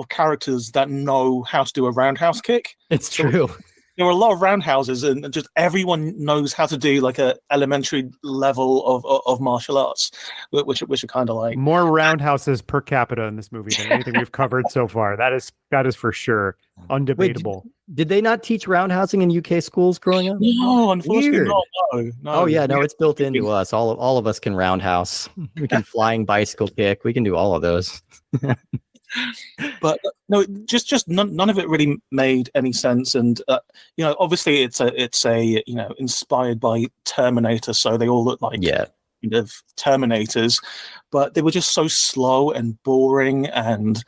characters that know how to do a roundhouse kick. It's true. There are a lot of roundhouses, and just everyone knows how to do like a elementary level of martial arts, which are kind of like more roundhouses per capita in this movie than anything we've covered so far. That is for sure undebatable. Wait, did they not teach roundhousing in UK schools growing up? No, unfortunately not. No. Oh yeah, no, it's built into us. All of us can roundhouse. We can flying bicycle kick. We can do all of those. But no, just none of it really made any sense. And obviously it's a inspired by Terminator, so they all look like kind of Terminators, but they were just so slow and boring, and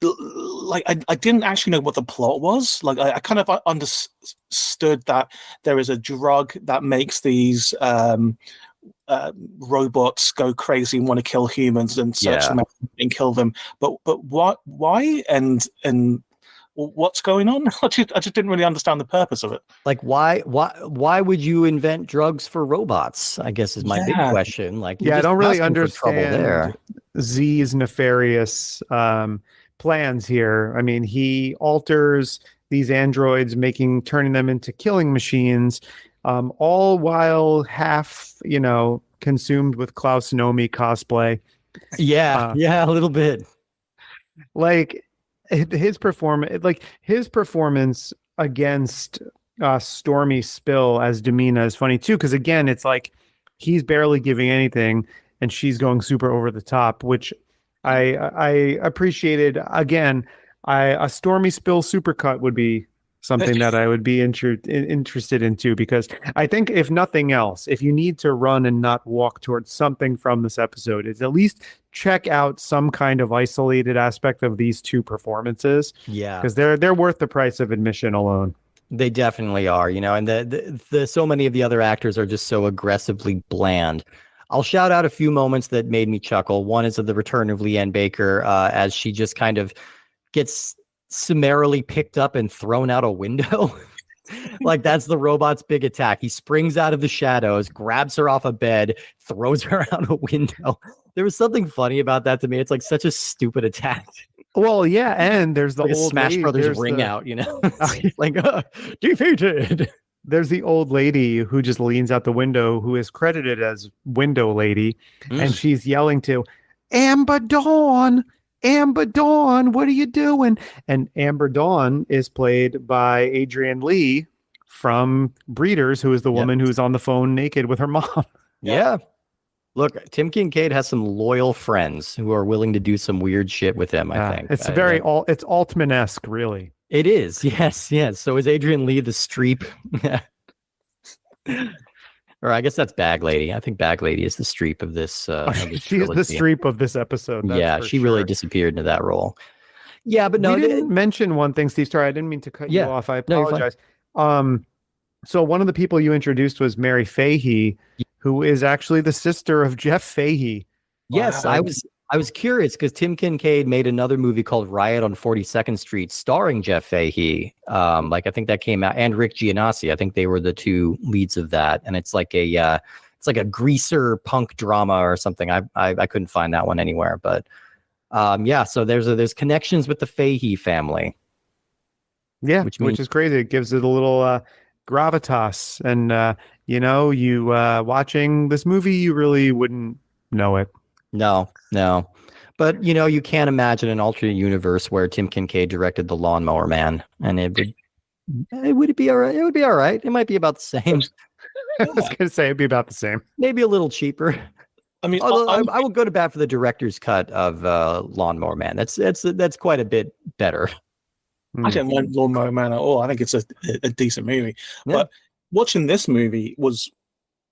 like I didn't actually know what the plot was. Like I kind of understood that there is a drug that makes these robots go crazy and want to kill humans and search them out and kill them, but what, why, and what's going on? I just didn't really understand the purpose of it. Like why would you invent drugs for robots, I guess, is my big question. Like, I don't really understand Z's nefarious plans here. I mean, he alters these androids, turning them into killing machines, all while half, consumed with Klaus Nomi cosplay. Yeah, a little bit. Like his performance against Stormy Spill as Demina is funny too, because again, it's like he's barely giving anything, and she's going super over the top, which I appreciated. Again, a Stormy Spill supercut would be something that I would be interested in too, because I think if nothing else, if you need to run and not walk towards something from this episode, is at least check out some kind of isolated aspect of these two performances. Yeah, because they're worth the price of admission alone. They definitely are, and the so many of the other actors are just so aggressively bland. I'll shout out a few moments that made me chuckle. One is of the return of Leanne Baker, as she just kind of gets summarily picked up and thrown out a window. Like that's the robot's big attack. He springs out of the shadows, grabs her off a bed, throws her out a window. There was something funny about that to me. It's like such a stupid attack. Well, yeah, and there's the like old a Smash Brothers ring out, like defeated. There's the old lady who just leans out the window, who is credited as Window Lady, and she's yelling to Amber Dawn, what are you doing? And Amber Dawn is played by Adrienne Lee from Breeders, who is the woman who's on the phone naked with her mom. Yeah. Look, Tim Kincaid has some loyal friends who are willing to do some weird shit with him, I think. It's it's Altman-esque, really. It is. Yes. So is Adrienne Lee the Streep? Or I guess that's Bag Lady. I think Bag Lady is the Streep of this. She's the Streep of this episode. She really disappeared into that role. Yeah, but no, we didn't mention one thing, Steve. Sorry, I didn't mean to cut you off. I apologize. So one of the people you introduced was Mary Fahey, who is actually the sister of Jeff Fahey. Yes, I I was curious because Tim Kincaid made another movie called Riot on 42nd Street, starring Jeff Fahey. Like I think that came out, and Rick Gianassi. I think they were the two leads of that, and it's like a greaser punk drama or something. I couldn't find that one anywhere, but yeah. So there's connections with the Fahey family. Yeah, which is crazy. It gives it a little gravitas, and you watching this movie, you really wouldn't know it. No. But you can't imagine an alternate universe where Tim Kincaid directed The Lawnmower Man, and it would be all right. It would be all right. It might be about the same. I was gonna say it'd be about the same. Maybe a little cheaper. I mean, I will go to bat for the director's cut of Lawnmower Man. That's quite a bit better. I didn't like Lawnmower Man at all. I think it's a decent movie. Yeah. But watching this movie was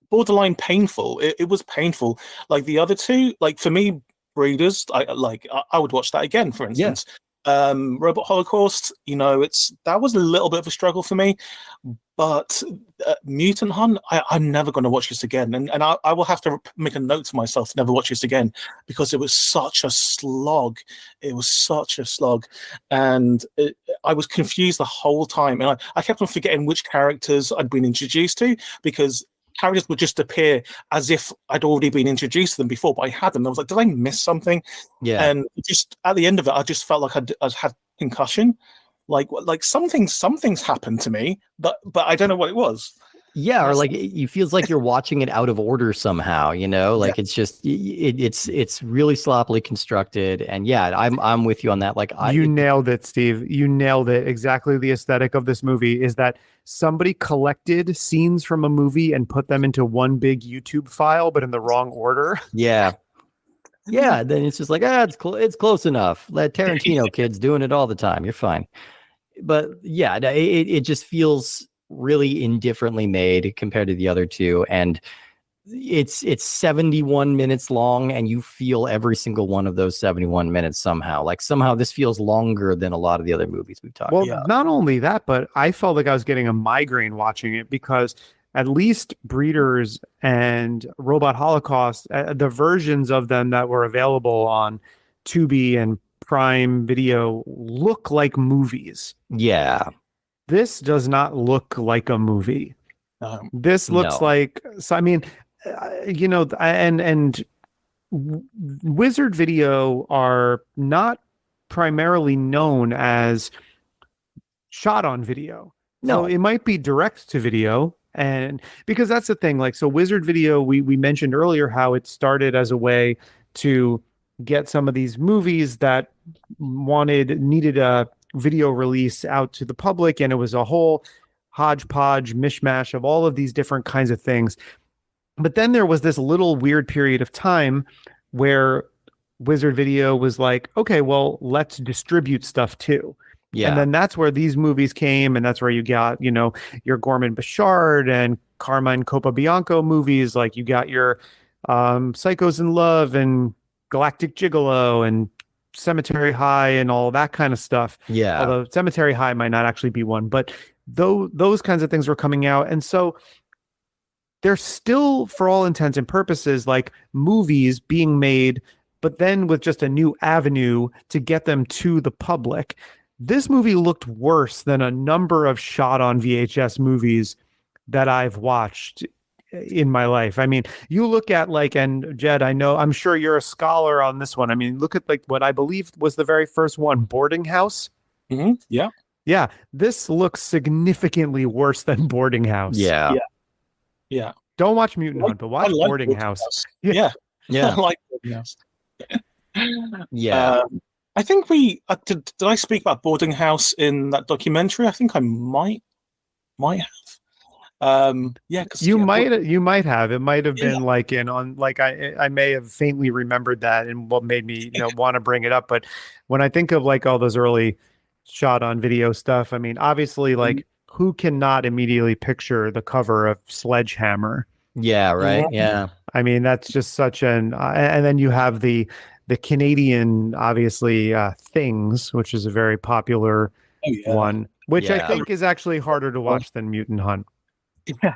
borderline painful. It was painful. Like the other two, like for me, Breeders, I would watch that again, for instance. Yeah. Robot Holocaust, that was a little bit of a struggle for me. But Mutant Hunt, I'm never going to watch this again. And I will have to make a note to myself to never watch this again, because it was such a slog. It was such a slog. And I was confused the whole time. And I kept on forgetting which characters I'd been introduced to, because characters would just appear as if I'd already been introduced to them before, but I hadn't. I was like, did I miss something? Yeah. And just at the end of it, I just felt like I'd had concussion. Like something's happened to me, but I don't know what it was. Yeah, or like it feels like you're watching it out of order somehow, like it's just it's really sloppily constructed. And yeah, I'm with you on that. Like you nailed it, Steve. You nailed it. Exactly. The aesthetic of this movie is that somebody collected scenes from a movie and put them into one big YouTube file, but in the wrong order. Yeah. Yeah, then it's just like, it's close enough. Let Tarantino kids doing it all the time. You're fine. But yeah, it just feels really indifferently made compared to the other two, and it's 71 minutes long, and you feel every single one of those 71 minutes somehow. Like somehow this feels longer than a lot of the other movies we've talked about. Well, not only that, but I felt like I was getting a migraine watching it, because at least Breeders and Robot Holocaust, the versions of them that were available on Tubi and Prime Video, look like movies. Yeah. This does not look like a movie. This looks like, so I mean, and Wizard Video are not primarily known as shot on video. No, it might be direct to video. And because that's the thing, like, so Wizard Video, we mentioned earlier how it started as a way to get some of these movies that needed a video release out to the public, and it was a whole hodgepodge mishmash of all of these different kinds of things. But then there was this little weird period of time where Wizard Video was like, okay, well, let's distribute stuff too. Yeah. And then that's where these movies came, and that's where you got, your Gorman Bechard and Carmine Copabianco movies. Like you got your Psychos in Love and Galactic Gigolo and Cemetery High and all that kind of stuff. Yeah. Although Cemetery High might not actually be one, but those kinds of things were coming out. And so they're still, for all intents and purposes, like movies being made, but then with just a new avenue to get them to the public. This movie looked worse than a number of shot on VHS movies that I've watched in my life. I mean, you look at and Jed, I'm sure you're a scholar on this one. I mean, look at what I believe was the very first one, Boarding House. Mm-hmm. Yeah. Yeah. This looks significantly worse than Boarding House. Yeah. Yeah. Don't watch Mutant Hunt, but watch Boarding House. Yeah. Yeah. I like Boarding House. Yeah. I think we did I speak about Boarding House in that documentary? I think I might have. Yeah, you might have. It might have been I may have faintly remembered that, and what made me want to bring it up. But when I think of all those early shot on video stuff, I mean, obviously, who cannot immediately picture the cover of Sledgehammer? Yeah, right. Yeah. I mean, that's just such an and then you have the Canadian, obviously, Things, which is a very popular one, which I think is actually harder to watch than Mutant Hunt. Yeah.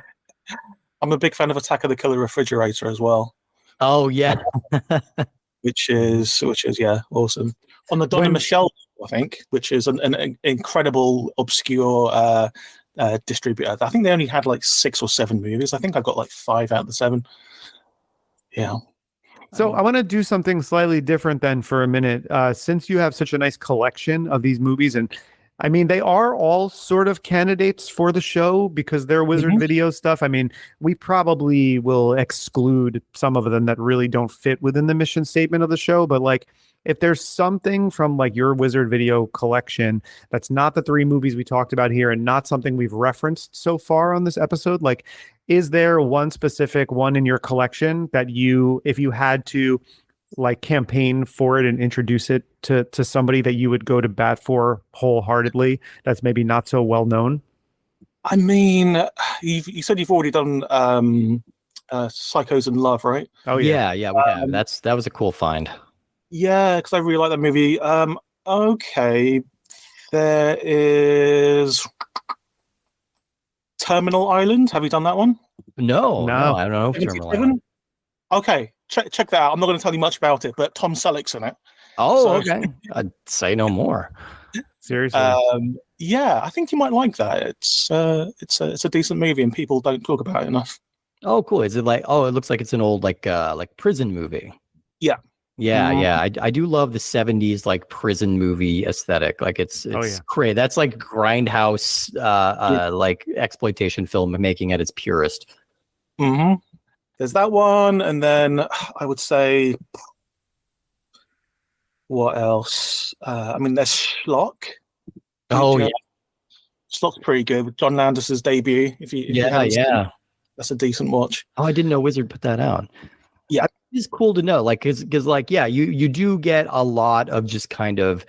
I'm a big fan of Attack of the Killer Refrigerator as well. Oh, yeah. which is yeah, awesome. On the Donna When- Michelle, I think, which is an incredible obscure distributor. I think they only had like 6 or 7 movies. I think I got like 5 out of the 7. Yeah. So I want to do something slightly different then for a minute, since you have such a nice collection of these movies, and I mean they are all sort of candidates for the show because they're Wizard Video stuff. I mean, we probably will exclude some of them that really don't fit within the mission statement of the show, but like if there's something from like your Wizard Video collection that's not the 3 movies we talked about here and not something we've referenced so far on this episode, like is there one specific one in your collection that you, if you had to like campaign for it and introduce it to somebody that you would go to bat for wholeheartedly that's maybe not so well known? I mean, you said you've already done Psychos in Love, right? Oh yeah. Yeah, we have. That was a cool find. Yeah, because I really like that movie. Okay, there is Terminal Island. Have you done that one? No, No. I don't know. Terminal 77? Island. Okay, check that out. I'm not going to tell you much about it, but Tom Selleck's in it. Oh, So- okay. I'd say no more. Seriously. Yeah, I think you might like that. It's a decent movie, and people don't talk about it enough. Oh, cool. Is it like? Oh, it looks like it's an old like prison movie. Yeah. Yeah, Mhm. yeah. I do love the 70s like prison movie aesthetic. Like it's Oh, yeah. great. That's like grindhouse like exploitation filmmaking at its purest. Mm-hmm. There's that one, and then I would say, what else? I mean, there's Schlock. Oh which, yeah. Schlock's pretty good with John Landis's debut. If you Yeah, haven't seen yeah. it, that's a decent watch. Oh, I didn't know Wizard put that out. Yeah. It's cool to know. Like, because like, yeah, you do get a lot of just kind of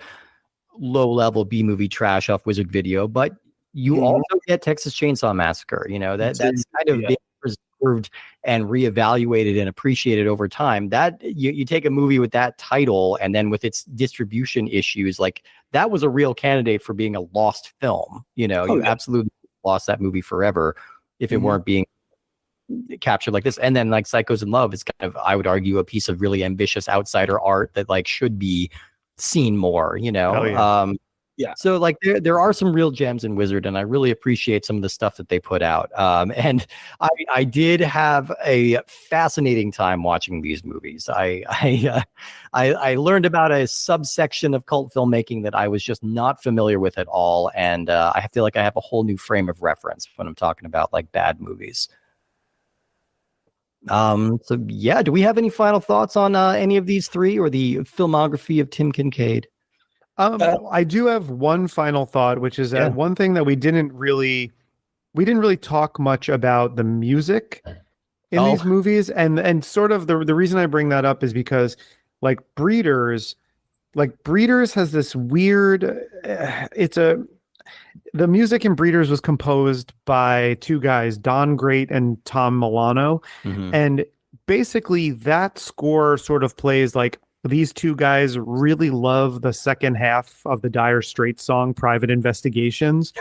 low level B movie trash off Wizard Video, but you Mhm. also get Texas Chainsaw Massacre. You know that's kind of Yeah. being preserved and reevaluated and appreciated over time. That you take a movie with that title and then with its distribution issues, like that was a real candidate for being a lost film. You know, Oh, you yeah. absolutely lost that movie forever if it Mhm. weren't being captured like this. And then like Psychos in Love is kind of, I would argue, a piece of really ambitious outsider art that like should be seen more, you know. Oh, yeah. Yeah. So like there are some real gems in Wizard, and I really appreciate some of the stuff that they put out. And I did have a fascinating time watching these movies. I learned about a subsection of cult filmmaking that I was just not familiar with at all, and I feel like I have a whole new frame of reference when I'm talking about like bad movies. So yeah, do we have any final thoughts on any of these 3 or the filmography of Tim Kincaid? I do have one final thought, which is that Yeah. one thing that we didn't really talk much about the music in Oh. these movies, and sort of the reason I bring that up is because like Breeders has this weird the music in Breeders was composed by 2 guys, Don Great and Tom Milano. Mhm. And basically that score sort of plays like these 2 guys really love the second half of the Dire Straits song Private Investigations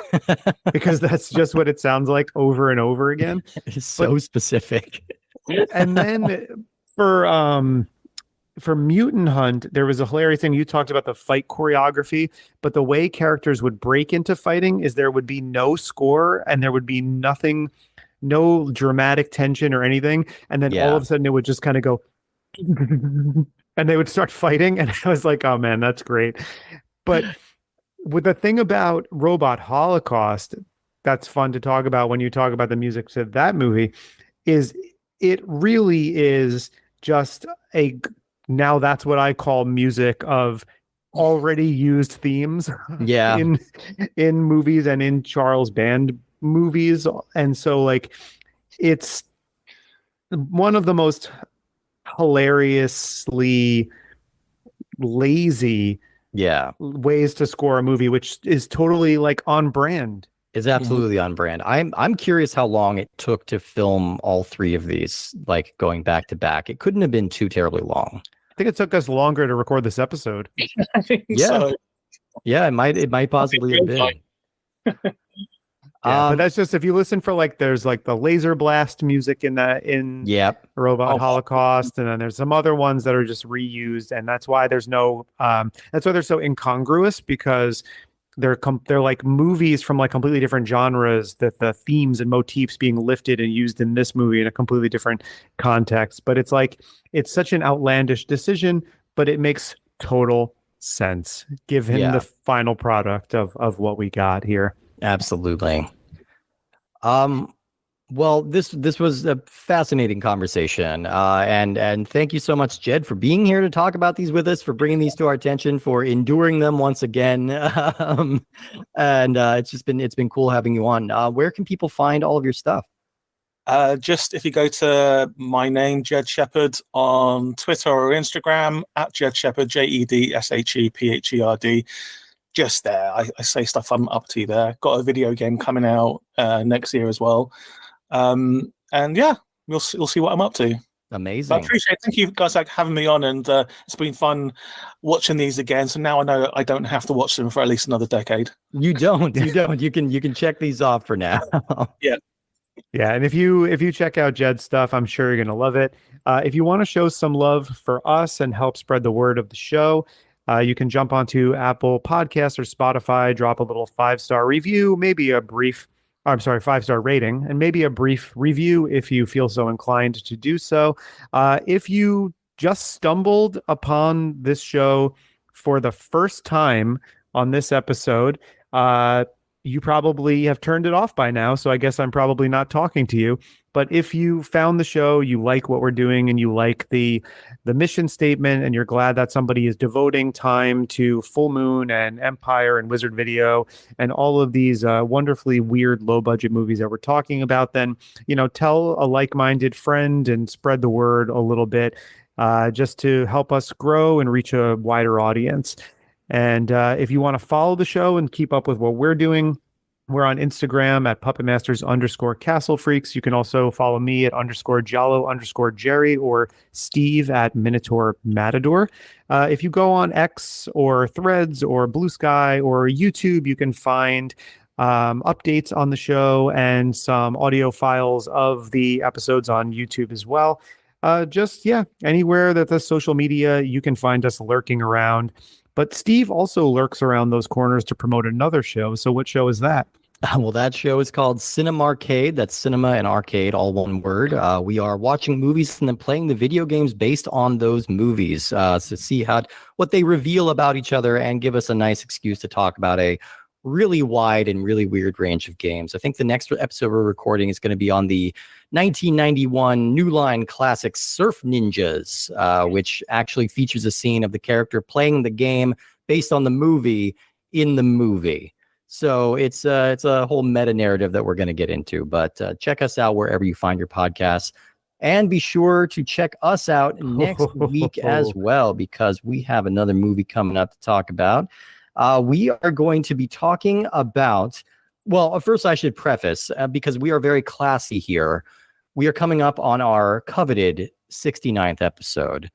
because that's just what it sounds like over and over again. It's so specific. And then for Mutant Hunt, there was a hilarious thing. You talked about the fight choreography, but the way characters would break into fighting is there would be no score and there would be nothing, no dramatic tension or anything. And then all of a sudden it would just kind of go and they would start fighting. And I was like, oh man, that's great. But with the thing about Robot Holocaust, that's fun to talk about when you talk about the music to that movie, is it really is just now that's what I call music of already used themes Yeah. in movies and in Charles Band movies. And so like it's one of the most hilariously lazy ways to score a movie, which is totally like on brand. Is absolutely on brand. I'm curious how long it took to film all 3 of these, like going back to back. It couldn't have been too terribly long. I think it took us longer to record this episode. I think Yeah. so. Yeah, it might possibly have been. Yeah, but that's just if you listen for like there's like the laser blast music in Yep. Robot Holocaust, and then there's some other ones that are just reused, and that's why there's no that's why they're so incongruous, because they're like movies from like completely different genres, that the themes and motifs being lifted and used in this movie in a completely different context. But it's like it's such an outlandish decision, but it makes total sense given the final product of what we got here. Absolutely. Well, this was a fascinating conversation, and thank you so much, Jed, for being here to talk about these with us, for bringing these to our attention, for enduring them once again, and it's been cool having you on. Where can people find all of your stuff? Just if you go to my name, Jed Shepherd, on Twitter or Instagram, at Jed Shepherd, JedShepherd. Just there, I say stuff I'm up to there. Got a video game coming out next year as well. And yeah, we'll see what I'm up to. Amazing. But I appreciate it. Thank you guys for having me on, and it's been fun watching these again. So now I know I don't have to watch them for at least another decade. You don't. You can check these off for now. Yeah. Yeah, and if you check out Jed's stuff, I'm sure you're gonna love it. If you want to show some love for us and help spread the word of the show, you can jump onto Apple Podcasts or Spotify, drop a little 5-star review, maybe a brief, 5-star rating, and maybe a brief review if you feel so inclined to do so. If you just stumbled upon this show for the first time on this episode, you probably have turned it off by now, so I guess I'm probably not talking to you. But if you found the show, you like what we're doing, and you like the mission statement, and you're glad that somebody is devoting time to Full Moon and Empire and Wizard Video and all of these wonderfully weird low-budget movies that we're talking about, then, tell a like-minded friend and spread the word a little bit, just to help us grow and reach a wider audience. And if you want to follow the show and keep up with what we're doing, we're on Instagram at puppetmasters_castle freaks. You can also follow me at _Giallo_Jerry, or Steve at Minotaur Matador. If you go on X or Threads or Blue Sky or YouTube, you can find updates on the show and some audio files of the episodes on YouTube as well. Anywhere that the social media, you can find us lurking around. But Steve also lurks around those corners to promote another show. So what show is that? Well, that show is called Cinema Arcade. That's cinema and arcade, all one word. We are watching movies and then playing the video games based on those movies to see what they reveal about each other and give us a nice excuse to talk about a really wide and really weird range of games. I think the next episode we're recording is going to be on the 1991 New Line classic Surf Ninjas, which actually features a scene of the character playing the game based on the movie in the movie. So it's a whole meta narrative that we're going to get into. But check us out wherever you find your podcasts. And be sure to check us out next week as well, because we have another movie coming up to talk about. We are going to be talking about, well, first I should preface, because we are very classy here, we are coming up on our coveted 69th episode.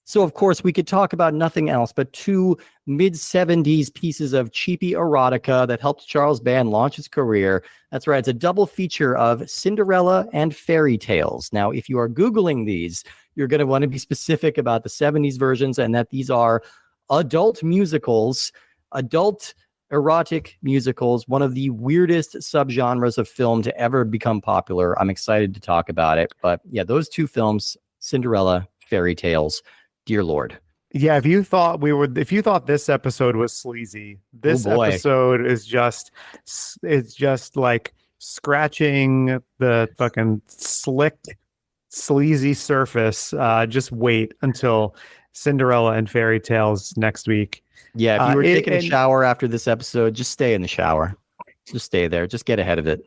So, of course, we could talk about nothing else but two mid-70s pieces of cheapy erotica that helped Charles Band launch his career. That's right. It's a double feature of Cinderella and Fairy Tales. Now, if you are Googling these, you're going to want to be specific about the 70s versions, and that these are adult musicals, adult erotic musicals, one of the weirdest subgenres of film to ever become popular. I'm excited to talk about it. But yeah, those two films, Cinderella, Fairy Tales, dear Lord. Yeah, if you thought this episode was sleazy, this episode is just like scratching the fucking slick, sleazy surface. Just wait until Cinderella and Fairy Tales next week. Yeah, if you were taking a shower after this episode, just stay in the shower. Just stay there. Just get ahead of it.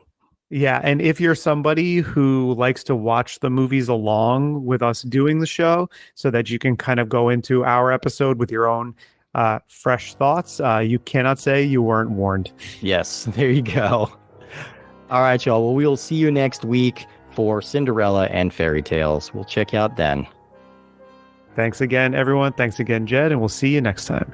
Yeah, and if you're somebody who likes to watch the movies along with us doing the show so that you can kind of go into our episode with your own fresh thoughts, you cannot say you weren't warned. Yes, there you go. All right, y'all. Well, we'll see you next week for Cinderella and Fairy Tales. We'll check you out then. Thanks again, everyone. Thanks again, Jed, and we'll see you next time.